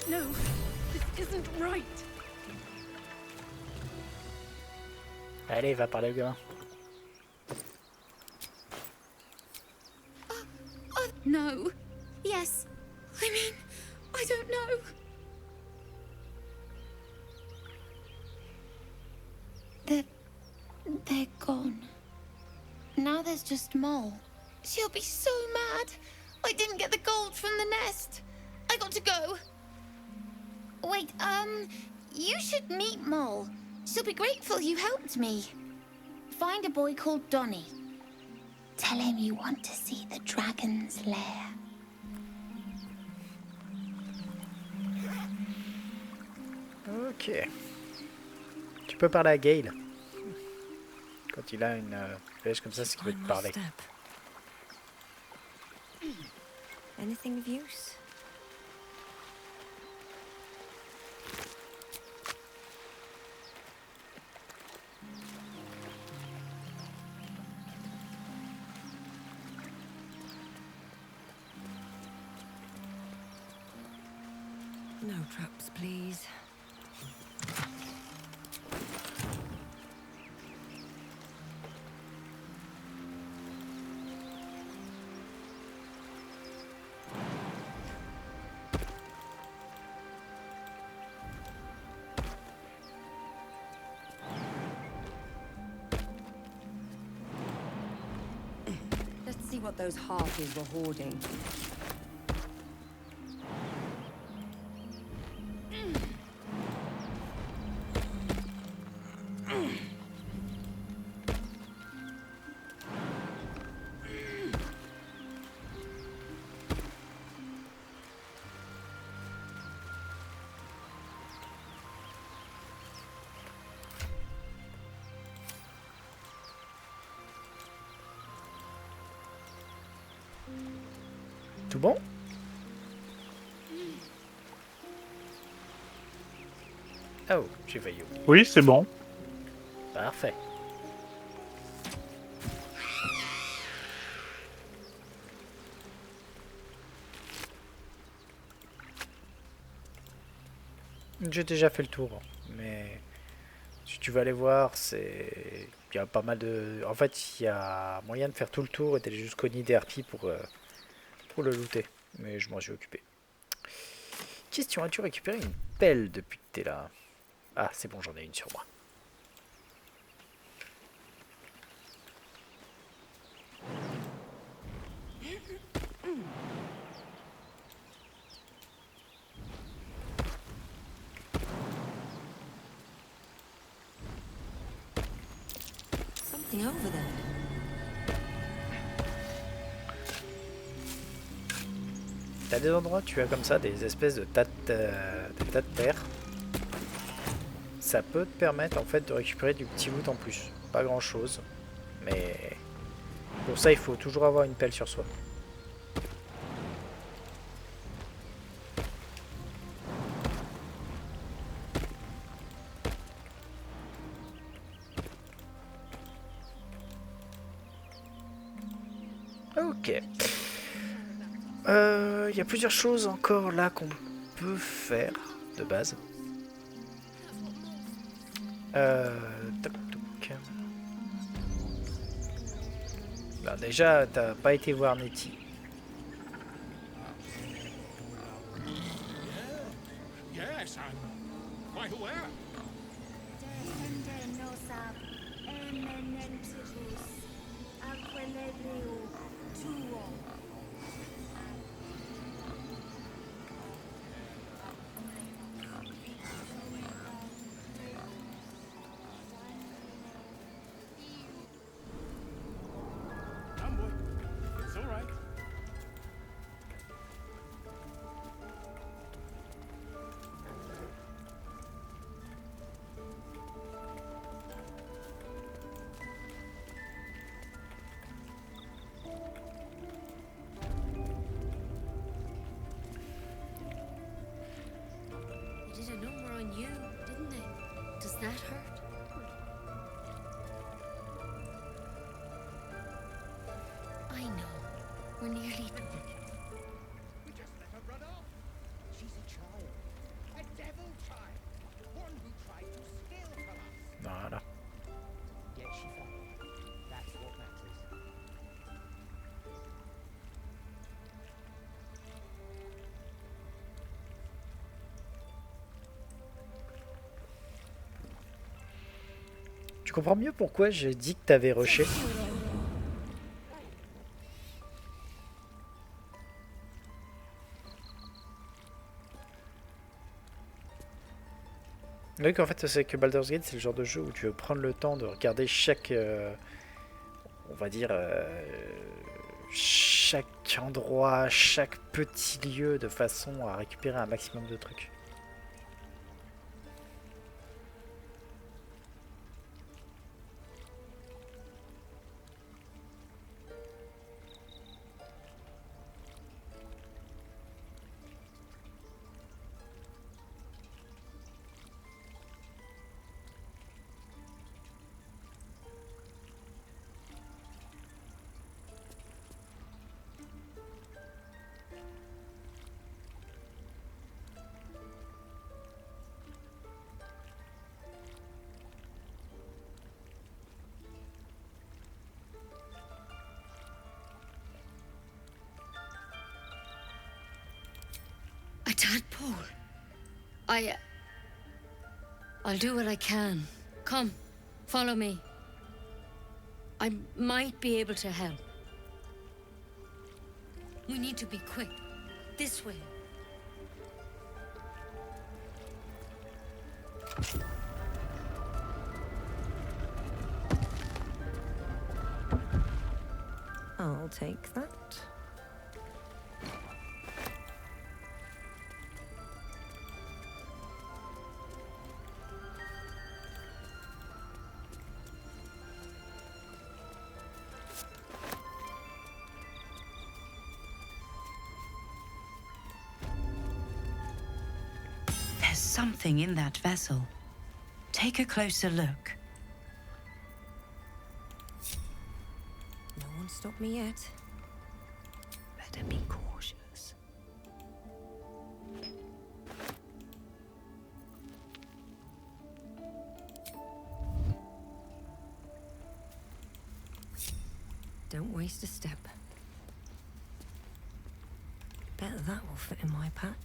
No, this isn't right. Allez, va parler au gamin. No. Yes. I mean, I don't know. They're gone. Now there's just Mole. She'll be so mad. I didn't get the gold from the nest. I got to go. Wait, you should meet Mole. She'll be grateful you helped me. Find a boy called Donny. Tell him you want to see the dragon's lair. Ok. Tu peux parler à Gale. Quand il a une flèche comme ça, c'est qu'il veut te parler. Anything of use? No traps, please. Let's see what those harpies were hoarding. Tout bon? Oh, j'ai failli oublier. Oui, c'est bon. Parfait. J'ai déjà fait le tour, mais si tu veux aller voir, c'est... Il y a pas mal de... En fait, il y a moyen de faire tout le tour et d'aller jusqu'au nid des harpies pour le looter. Mais je m'en suis occupé. Question, as-tu récupéré une pelle depuis que t'es là? Ah, c'est bon, j'en ai une sur moi. Something over there. T'as des endroits, tu as comme ça des espèces de tas de terre. Ça peut te permettre en fait de récupérer du petit loot en plus. Pas grand chose, mais pour ça il faut toujours avoir une pelle sur soi. Ok. Il y a plusieurs choses encore là qu'on peut faire de base. Toc, toc. Bah, déjà, t'as pas été voir Nettie. Yes, I'm quite aware. We're nearly... We just let her run off. She's a child. A devil child. One who tried to steal from us. Voilà. Yet she followed. That's what matters. Tu comprends mieux pourquoi j'ai dit que t'avais rushé? Oui, qu'en fait, c'est que Baldur's Gate, c'est le genre de jeu où tu veux prendre le temps de regarder chaque, on va dire, chaque endroit, chaque petit lieu, de façon à récupérer un maximum de trucs. A tadpole. I'll do what I can. Come, follow me. I might be able to help. We need to be quick. This way. I'll take that. There's something in that vessel. Take a closer look. No one stopped me yet. Better be cautious. Don't waste a step. Bet that will fit in my pack.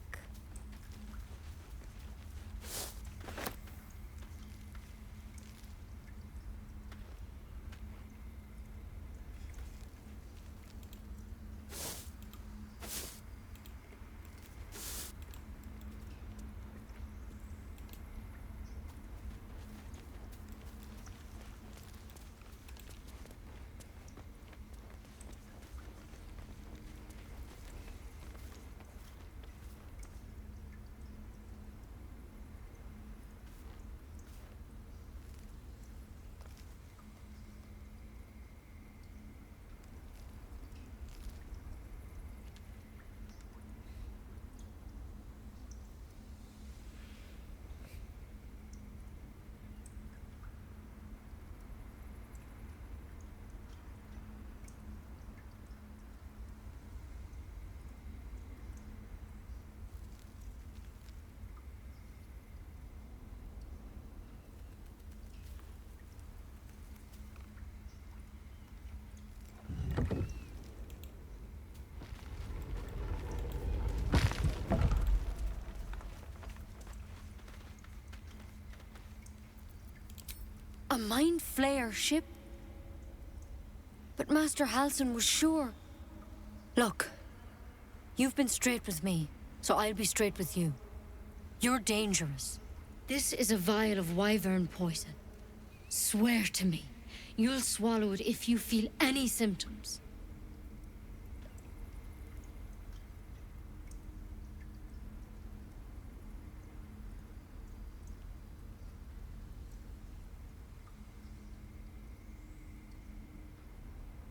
A Mind Flayer ship? But Master Halsin was sure. Look, you've been straight with me, so I'll be straight with you. You're dangerous. This is a vial of wyvern poison. Swear to me, you'll swallow it if you feel any symptoms.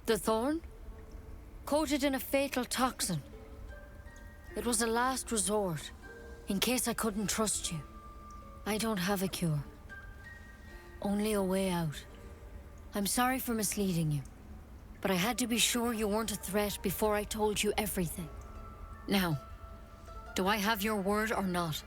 The thorn? Coated in a fatal toxin. It was a last resort, in case I couldn't trust you. I don't have a cure. Only a way out. I'm sorry for misleading you, but I had to be sure you weren't a threat before I told you everything. Now, do I have your word or not?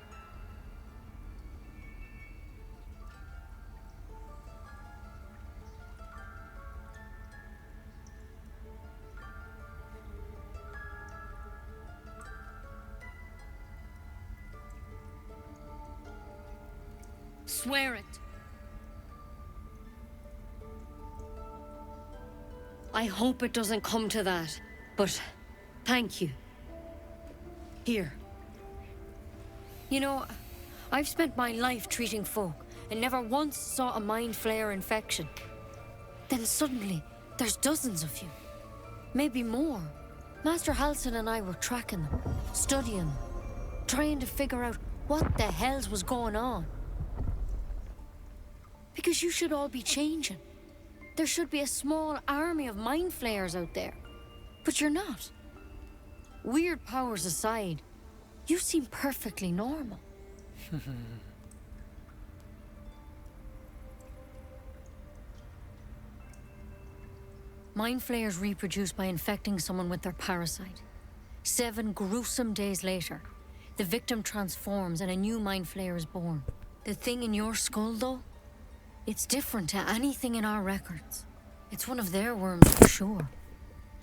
Swear it. I hope it doesn't come to that, but thank you. Here. You know, I've spent my life treating folk and never once saw a mind flayer infection. Then suddenly, there's dozens of you. Maybe more. Master Halsin and I were tracking them, studying them, trying to figure out what the hells was going on. Because you should all be changing. There should be a small army of mind flayers out there. But you're not. Weird powers aside, you seem perfectly normal. Mind flayers reproduce by infecting someone with their parasite. 7 gruesome days later, the victim transforms and a new mind flayer is born. The thing in your skull, though? It's different to anything in our records. It's one of their worms for sure.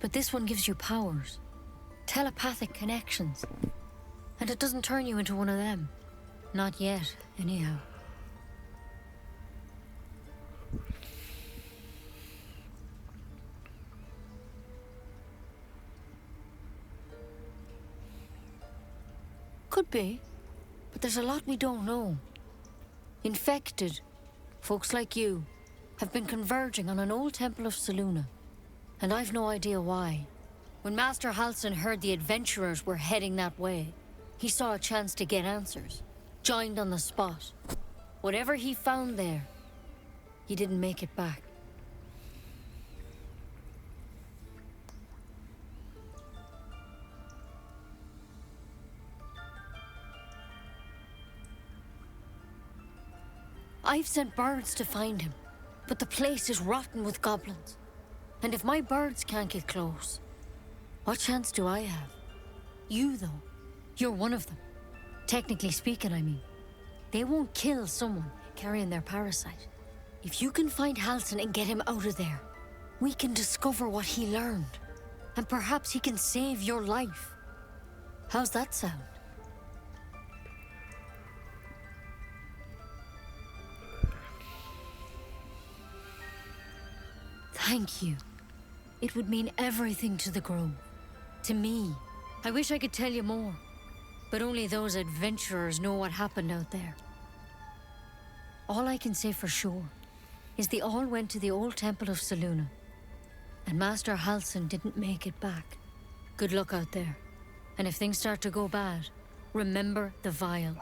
But this one gives you powers. Telepathic connections. And it doesn't turn you into one of them. Not yet, anyhow. Could be. But there's a lot we don't know. Infected. Folks like you have been converging on an old temple of Selûne, and I've no idea why. When Master Halsin heard the adventurers were heading that way, he saw a chance to get answers, joined on the spot. Whatever he found there, he didn't make it back. I've sent birds to find him, but the place is rotten with goblins. And if my birds can't get close, what chance do I have? You, though, you're one of them. Technically speaking, I mean. They won't kill someone carrying their parasite. If you can find Halsin and get him out of there, we can discover what he learned. And perhaps he can save your life. How's that sound? Thank you. It would mean everything to the Grove. To me. I wish I could tell you more. But only those adventurers know what happened out there. All I can say for sure is they all went to the old temple of Selûne. And Master Halsin didn't make it back. Good luck out there. And if things start to go bad, remember the vial.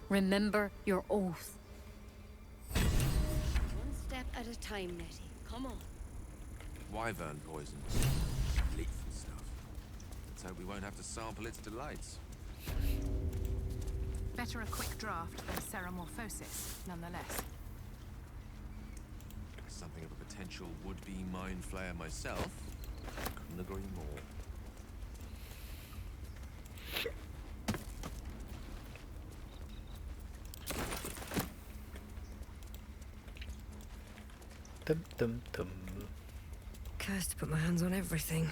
Remember your oath. One step at a time, Nettie. Come on. Wyvern poisons. Lethal stuff. Let's hope we won't have to sample its delights. Better a quick draft than ceramorphosis, nonetheless. Something of a potential would-be mind flayer myself. Couldn't agree more. Dum dum dum. Cursed to put my hands on everything.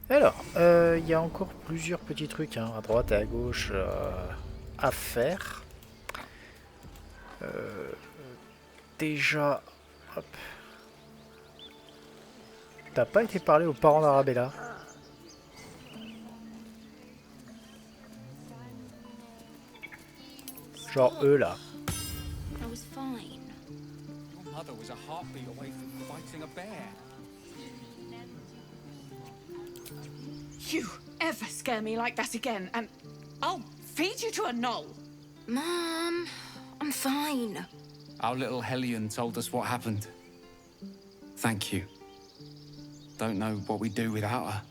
Alors, il y a encore plusieurs petits trucs hein, à droite et à gauche à faire. Déjà, hop. T'as pas été parlé aux parents d'Arabella? Genre eux là. I was fine. Your mother was a heartbeat away from fighting a bear. You ever scare me like that again, and I'll feed you to a knoll. Mom, I'm fine. Our little Hellion told us what happened. Thank you. Don't know what we'd do without her.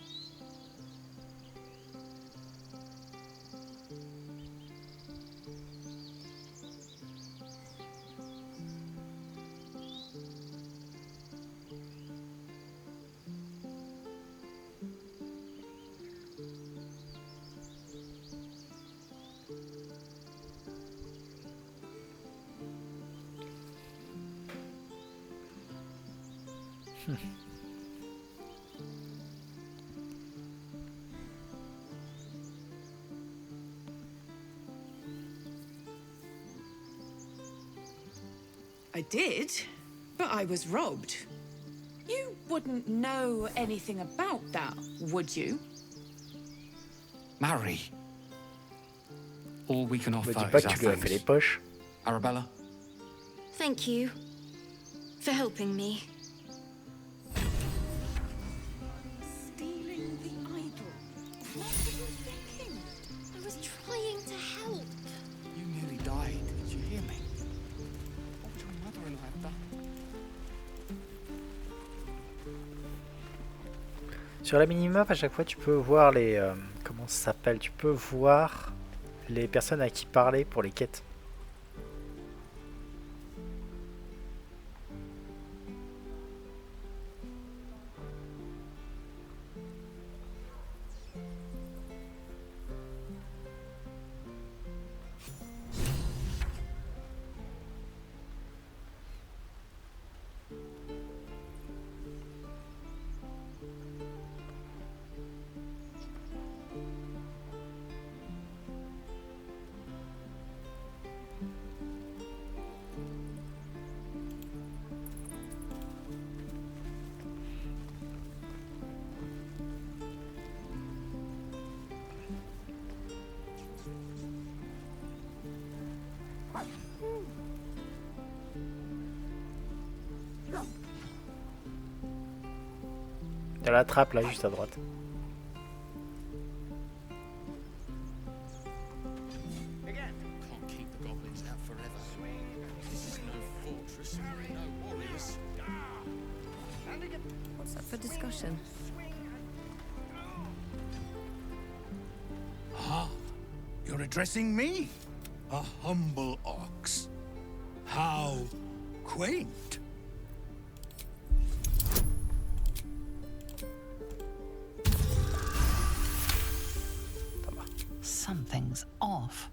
I did, but I was robbed. You wouldn't know anything about that, would you? Mary. All we can offer Me dis pas is que our tu lui as fait les thanks. poches. Arabella? Thank you for helping me. Stealing the idol. What were you thinking? I was trying to help. You nearly died. Did you hear me? What would your mother and I have done? Sur la minimap, à chaque fois, tu peux voir les... comment ça s'appelle? Tu peux voir les personnes à qui parler pour les quêtes. Il y a la trappe là, juste à droite. Can't keep the goblins out forever. This is no fortress, no warriors. What's up for discussion? Ah, you're addressing me, a humble ox. How quaint. Something's off.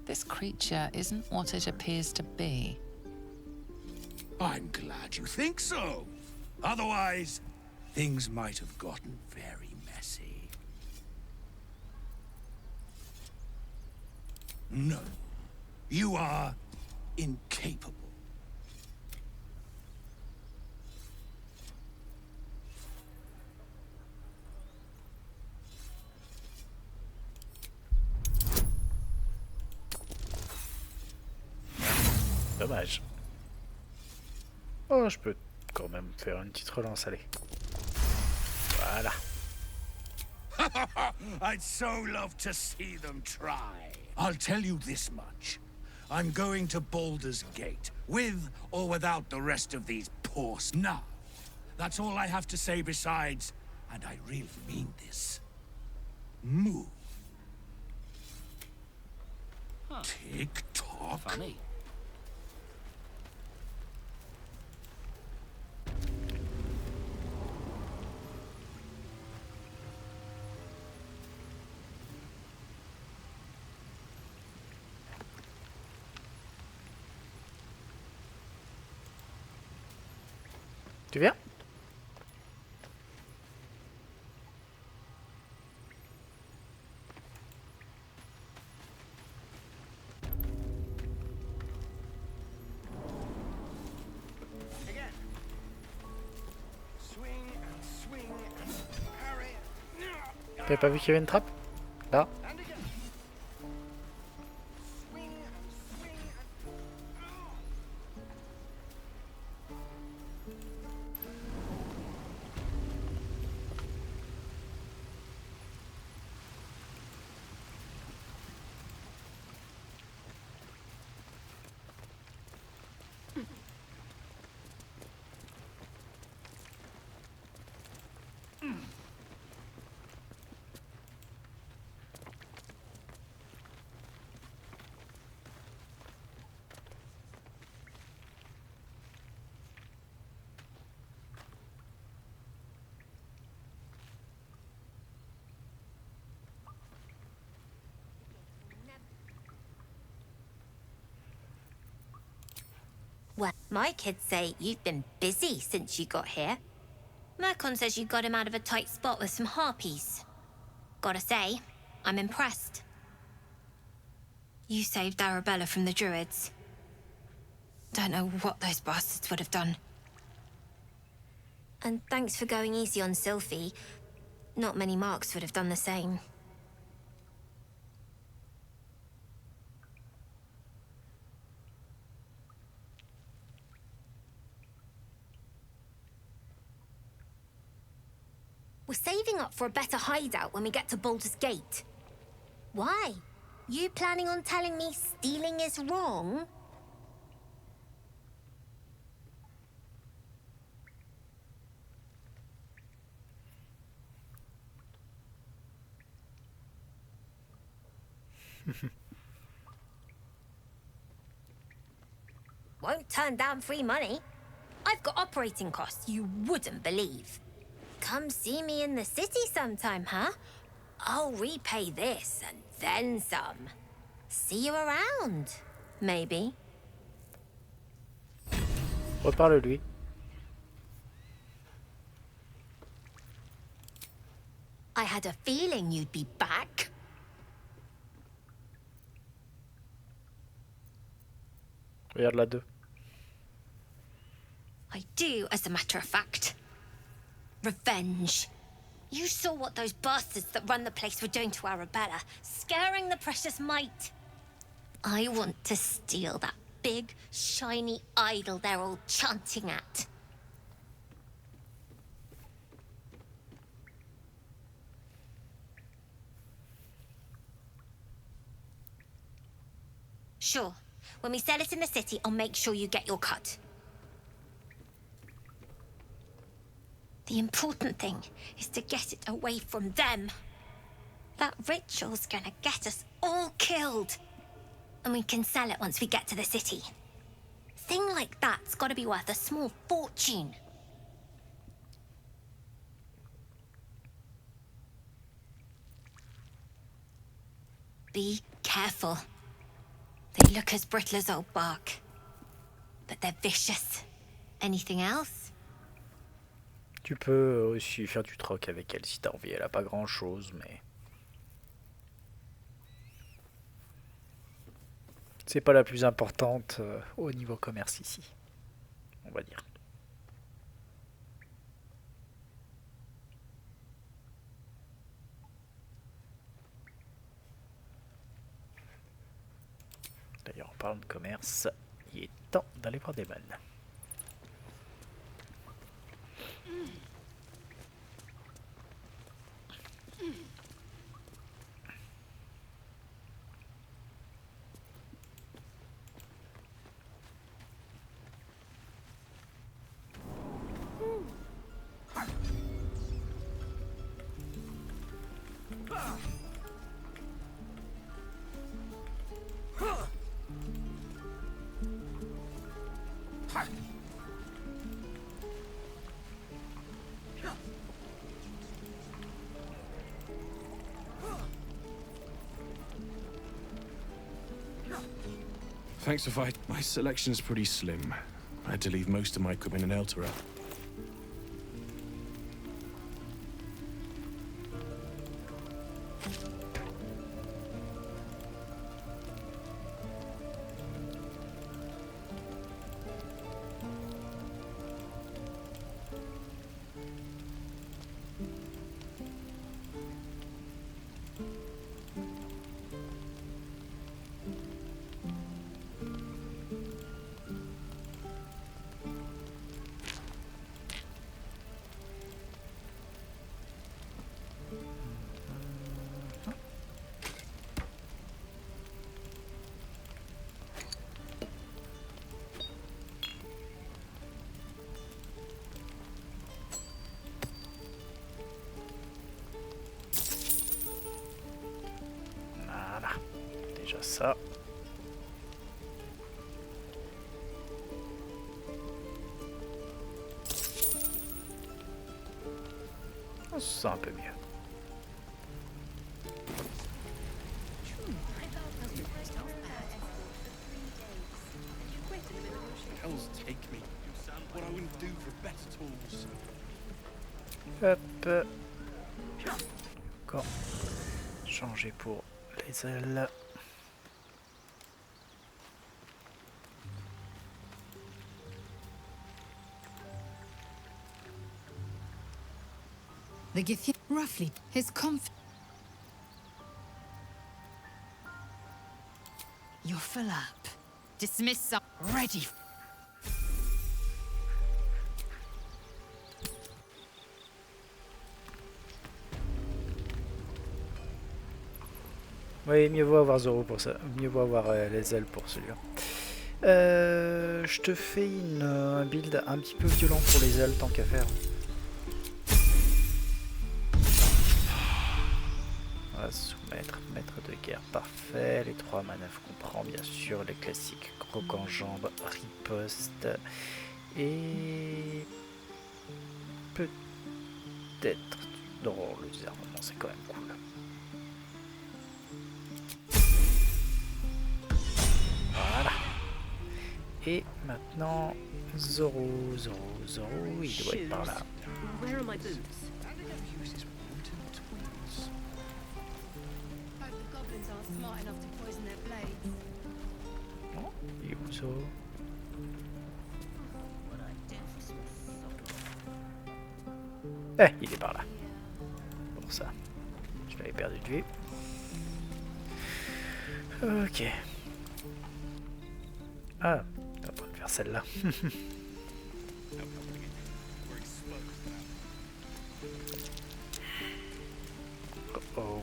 This creature isn't what it appears to be. I'm glad you think so. Otherwise, things might have gotten very messy. No, you are incapable. Dommage. Oh, je peux quand même faire une petite relance, allez. Voilà. I'd so love to see them try. I'll tell you this much. I'm going to Baldur's Gate, with or without the rest of these poor now. That's all I have to say besides, and I really mean this. Move. Tick-tock. Funny. Tu viens? T'avais pas vu qu'il y avait une trappe? Là? Well, my kids say you've been busy since you got here. Mercon says you got him out of a tight spot with some harpies. Gotta say, I'm impressed. You saved Arabella from the Druids. Don't know what those bastards would have done. And thanks for going easy on Sylphie. Not many marks would have done the same. We're saving up for a better hideout when we get to Baldur's Gate. Why? You planning on telling me stealing is wrong? Won't turn down free money. I've got operating costs you wouldn't believe. Come see me in the city sometime, huh? I'll repay this and then some. See you around, maybe. Reparle-lui. I had a feeling you'd be back. Regarde la 2. I do, as a matter of fact. Revenge. You saw what those bastards that run the place were doing to Arabella, scaring the precious mite. I want to steal that big, shiny idol they're all chanting at. Sure. When we sell it in the city, I'll make sure you get your cut. The important thing is to get it away from them. That ritual's gonna get us all killed. And we can sell it once we get to the city. Thing like that's gotta be worth a small fortune. Be careful. They look as brittle as old bark. But they're vicious. Anything else? Tu peux aussi faire du troc avec elle si t'as envie. Elle a pas grand chose, mais c'est pas la plus importante au niveau commerce ici, on va dire. D'ailleurs, en parlant de commerce, il est temps d'aller voir des balles. Thanks for fight. My selection's pretty slim. I had to leave most of my equipment in Elturel. Ça. On se sent un peu mieux. Hells take me. What I wouldn't do for better tools. Hop. Encore. Changer pour les ailes. The Githia, roughly, his You're full up. Dismiss some. Ready. Oui, mieux vaut avoir Zoro pour ça. Mieux vaut avoir les ailes pour celui-là. Je te fais un build un petit peu violent pour les ailes, tant qu'à faire. Voilà, soumettre, maître de guerre, parfait. Les 3 manœuvres qu'on prend, bien sûr. Les classiques, croc en jambe, riposte. Et... peut-être... Non, le désarmement, c'est quand même cool. Voilà. Et maintenant, Zoro, il doit être par là. Where are my boots? Yuzo. Il est par là. Pour ça. Je l'avais perdu de vue. Ok. Ah, on va pas faire celle-là. Oh.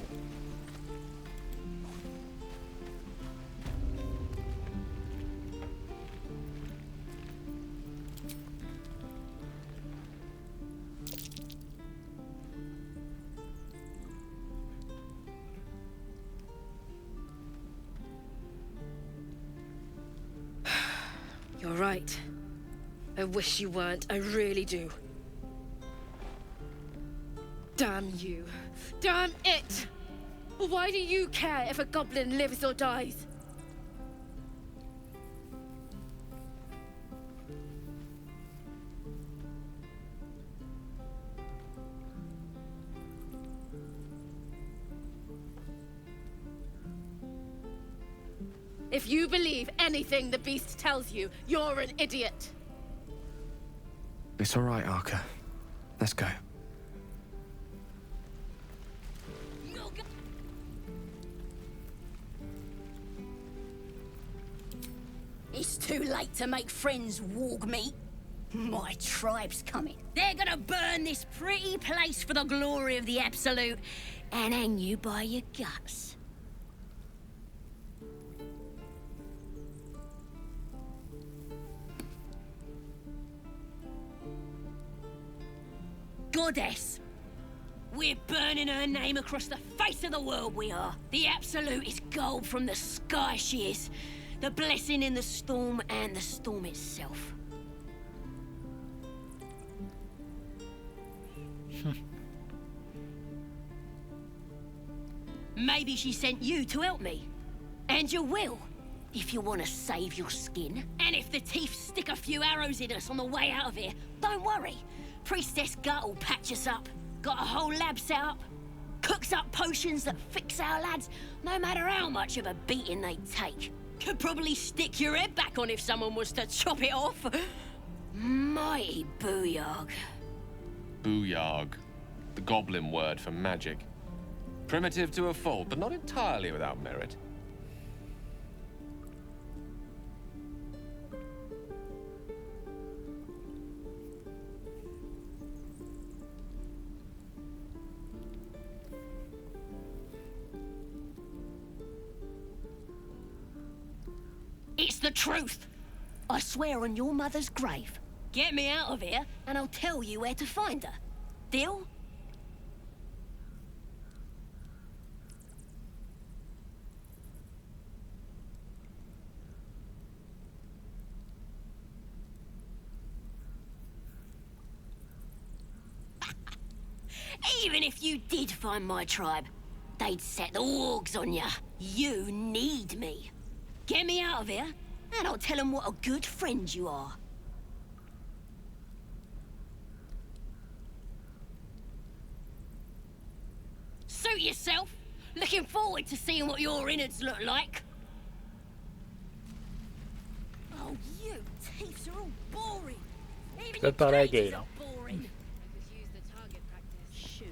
You're right. I wish you weren't. I really do. Damn you. Damn it! Why do you care if a goblin lives or dies? If you believe anything the beast tells you, you're an idiot. It's all right, Arca. Let's go. It's too late to make friends, warg meat. My tribe's coming. They're gonna burn this pretty place for the glory of the Absolute and hang you by your guts. Goddess. We're burning her name across the face of the world, we are. The Absolute is gold from the sky, she is. The blessing in the storm and the storm itself. Maybe she sent you to help me. And you will, if you want to save your skin. And if the Teeth stick a few arrows in us on the way out of here, don't worry. Priestess Gut will patch us up. Got a whole lab set up. Cooks up potions that fix our lads, no matter how much of a beating they take. Could probably stick your head back on if someone was to chop it off. Mighty Booyarg. Booyarg. The goblin word for magic. Primitive to a fault, but not entirely without merit. It's the truth. I swear on your mother's grave. Get me out of here, and I'll tell you where to find her. Deal? Even if you did find my tribe, they'd set the wargs on ya. You need me. Get me out of here, and I'll tell them what a good friend you are. suit yourself. Looking forward to seeing what your innards look like. Oh, you thieves are all boring. Even Tu peux parler à Gale, hein. boring. Use the target practice. Shoes.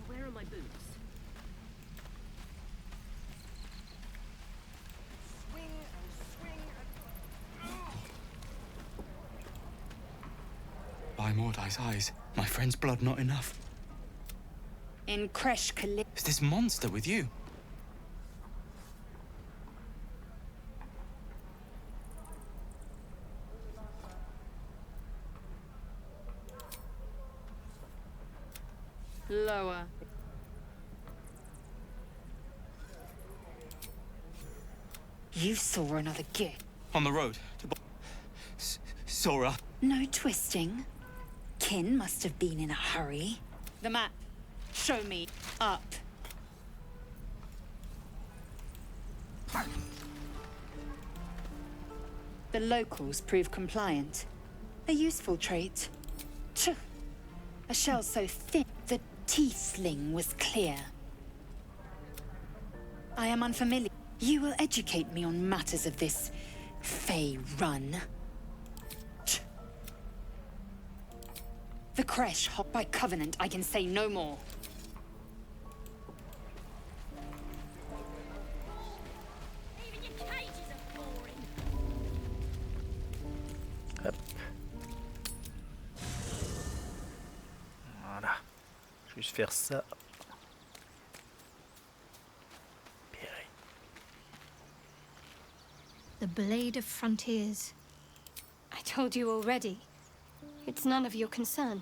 Where are my boots? By Mordai's eyes, my friend's blood not enough. In Kresh Kali. Is this monster with you? Lower. You saw another gift. On the road to Sora. No twisting. Kin must have been in a hurry. The map. Show me. Up. The locals prove compliant. A useful trait. Tch. A shell so thin, the tiefling was clear. I am unfamiliar. You will educate me on matters of this Fey run. Tch. The Kresh hot by covenant, I can say no more. Hop. Voilà. Juste faire ça. The Blade of Frontiers. I told you already. It's none of your concern.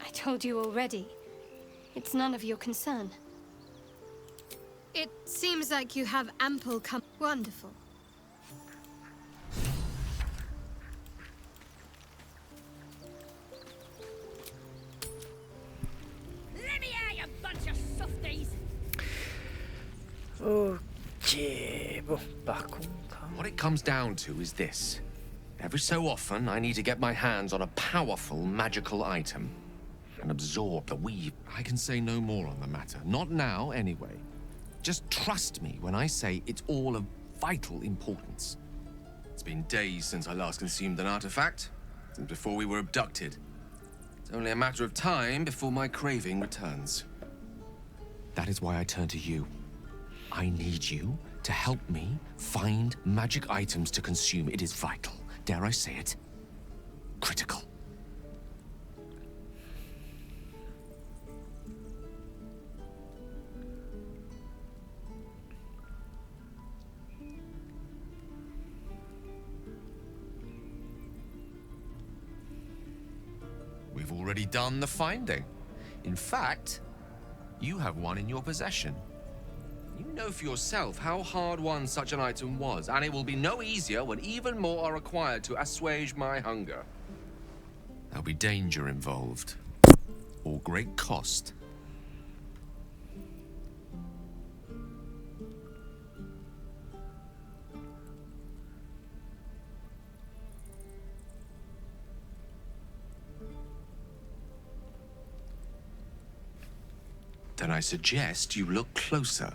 I told you already. It's none of your concern. It seems like you have ample Wonderful. Let me out, you bunch of softies. Ok, bon, par contre... What it comes down to is this. Every so often, I need to get my hands on a powerful magical item and absorb the weave. I can say no more on the matter. Not now, anyway. Just trust me when I say it's all of vital importance. It's been days since I last consumed an artifact, since before we were abducted. It's only a matter of time before my craving returns. That is why I turn to you. I need you to help me find magic items to consume. It is vital. Dare I say it? Critical. We've already done the finding. In fact, you have one in your possession. You know for yourself how hard-won such an item was, and it will be no easier when even more are required to assuage my hunger. There'll be danger involved, or great cost. Then I suggest you look closer.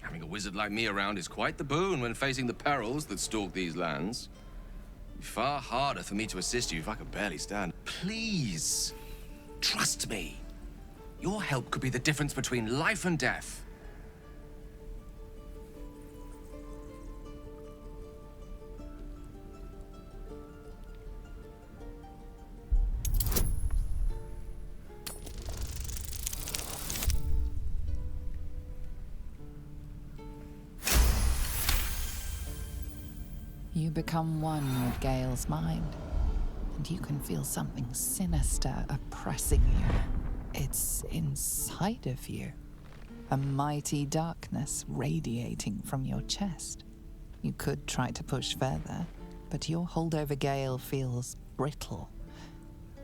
Having a wizard like me around is quite the boon when facing the perils that stalk these lands. It'd be far harder for me to assist you if I could barely stand. Please, trust me. Your help could be the difference between life and death. You become one with Gale's mind, and you can feel something sinister oppressing you. It's inside of you, a mighty darkness radiating from your chest. You could try to push further, but your hold over Gale feels brittle.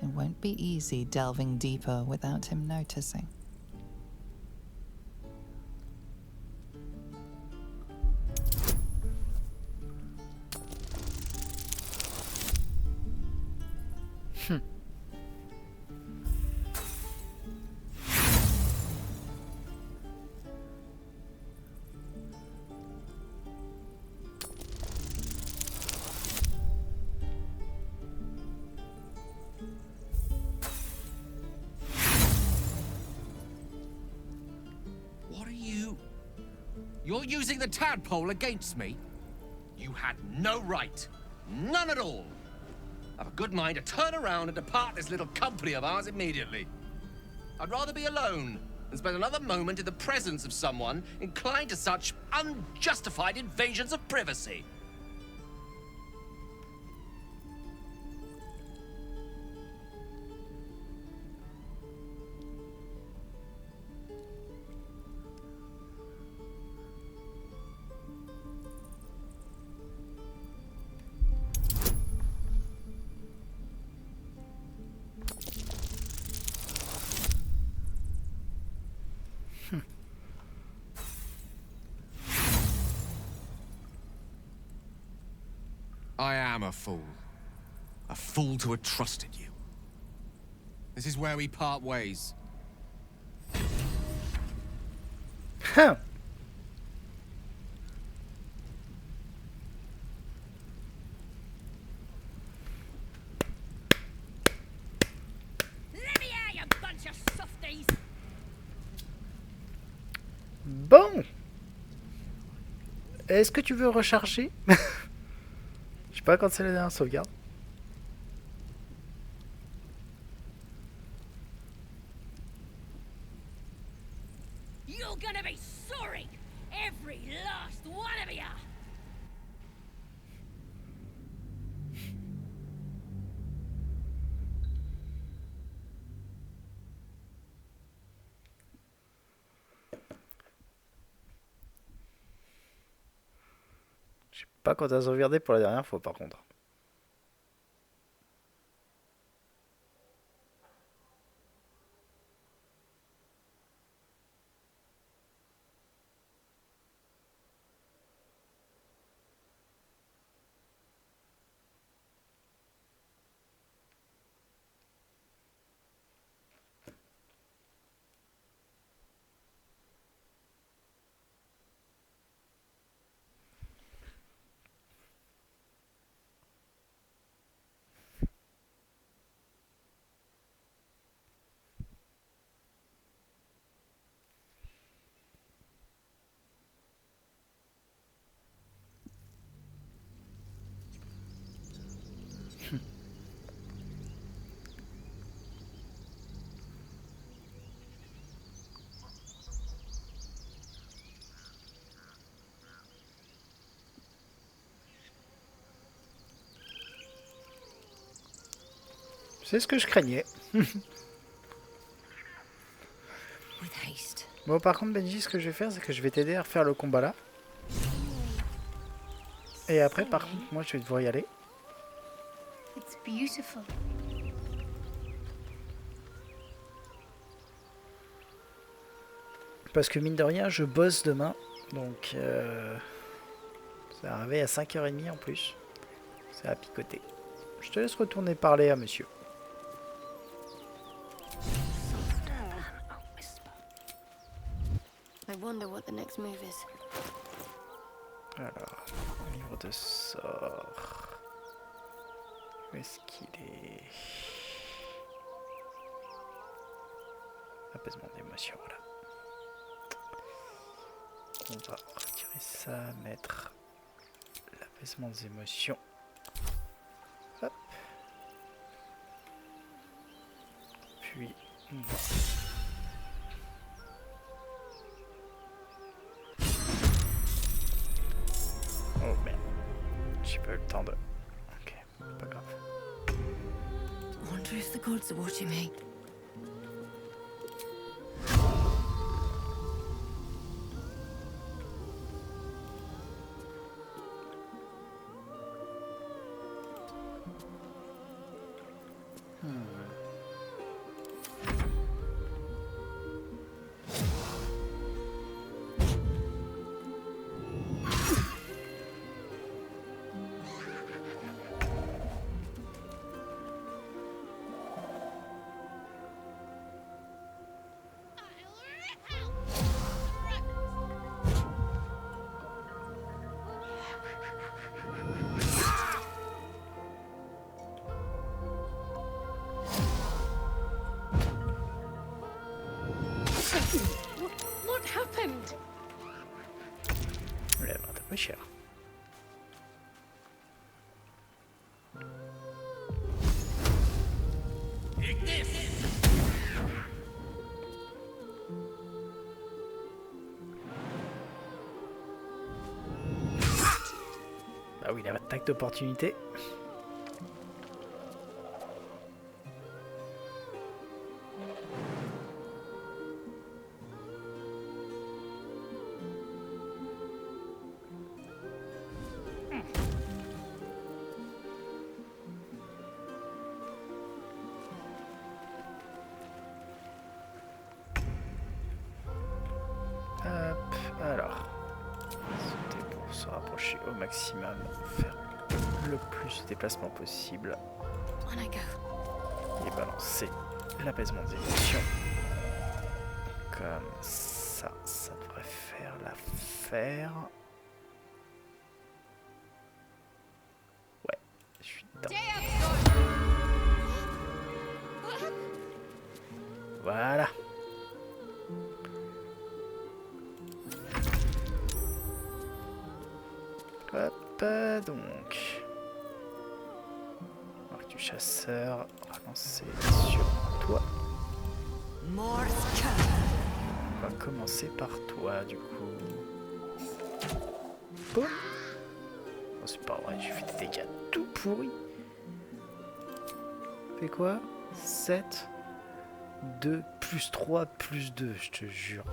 It won't be easy delving deeper without him noticing. You're using the tadpole against me? You had no right. None at all. I've a good mind to turn around and depart this little company of ours immediately. I'd rather be alone than spend another moment in the presence of someone inclined to such unjustified invasions of privacy. I am a fool. A fool to have trusted you. This is where we part ways. Huh. Let me out, you bunch of softies! Bon. Est-ce que tu veux recharger? Je sais pas quand c'est la dernière sauvegarde. You're gonna be sorry! Every last one of you! Je sais pas quand t'as sauvegardé pour la dernière fois par contre. C'est ce que je craignais. Bon, par contre, Benji, ce que je vais faire, c'est que je vais t'aider à refaire le combat là. Et après, par contre, moi, je vais devoir y aller. It's beautiful. Parce que mine de rien, je bosse demain. Donc, ça va arriver à 5h30 en plus. Ça va picoter. Je te laisse retourner parler à monsieur. I wonder what the next move is. Alors, livre de sort. Où est-ce qu'il est? Apaisement d'émotion, voilà. On va retirer ça, mettre l'apaisement des émotions. Hop. Puis on va... Oh merde, j'ai pas eu le temps de... Ok, pas grave. Wonder if the gods are watching me. What happened? Oui, cher. Bah oui, il a attaque d'opportunité. Hop, alors. C'était pour se rapprocher au maximum, faire le plus de déplacements possible. Et balancer l'apaisement des émotions. Comme ça, ça devrait faire l'affaire. Ouais, je suis dedans. Voilà. Hop, donc. Marque du chasseur, relancer sur toi. On va commencer par toi, du coup. Boum. Oh, c'est pas vrai, j'ai fait des dégâts tout pourris. Fait quoi? 7, 2, plus 3, plus 2, je te jure.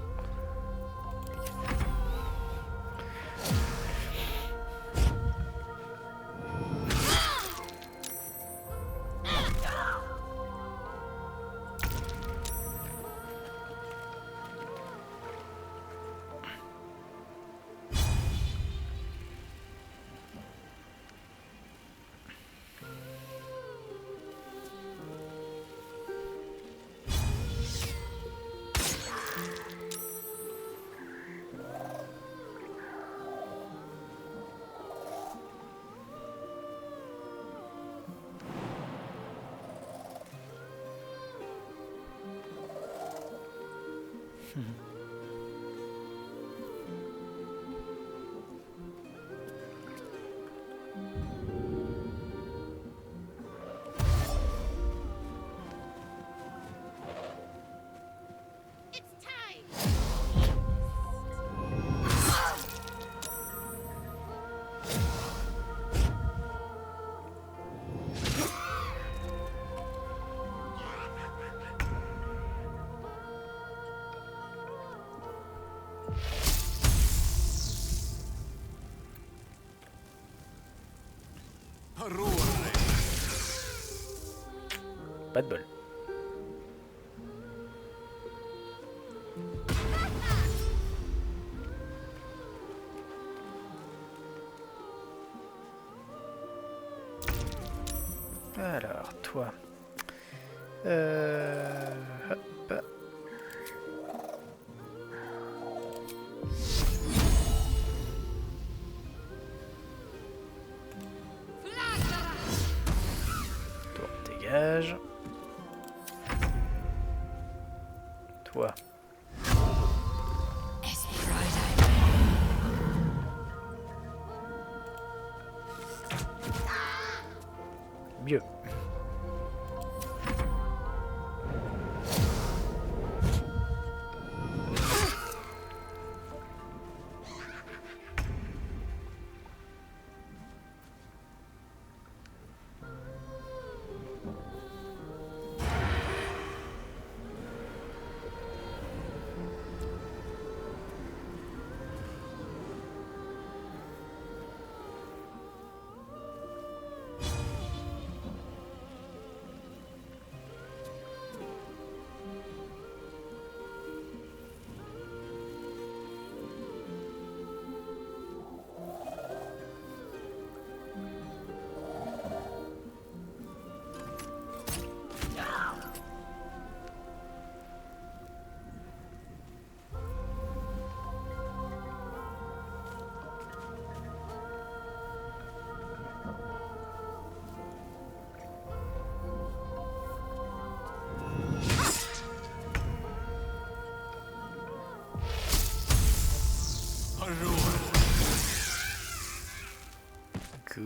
Pas de bol. Alors, toi. Hop. Toi, dégage. Toi. Mieux.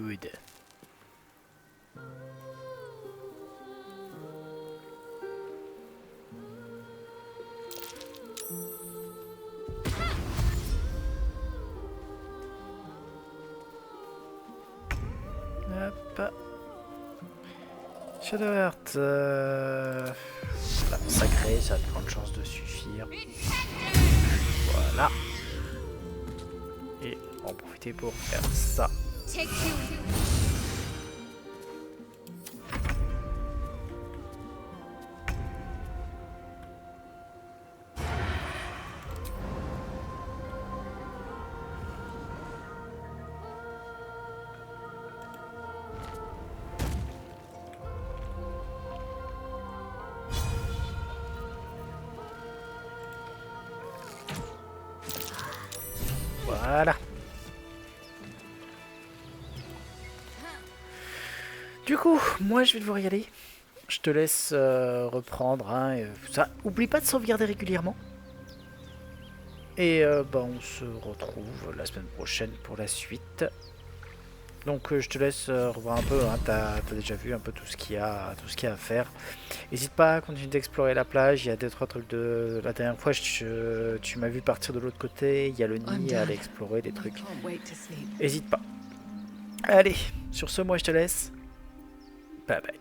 good. Hop. Shadowheart. La sacrée, ça a de grandes chances de suffire. Voilà. Et on va en profiter pour faire ça. Voilà. Du coup, moi je vais devoir y aller. Je te laisse reprendre. Hein, ça. Oublie pas de sauvegarder régulièrement. Et bah, on se retrouve la semaine prochaine pour la suite. Donc je te laisse revoir un peu. Hein, t'as déjà vu un peu tout ce qu'il y a à faire. N'hésite pas à continuer d'explorer la plage. Il y a 2-3 trucs de... La dernière fois, tu m'as vu partir de l'autre côté. Il y a le nid à aller explorer, des trucs. N'hésite pas. Allez, sur ce, moi je te laisse. Bye bye.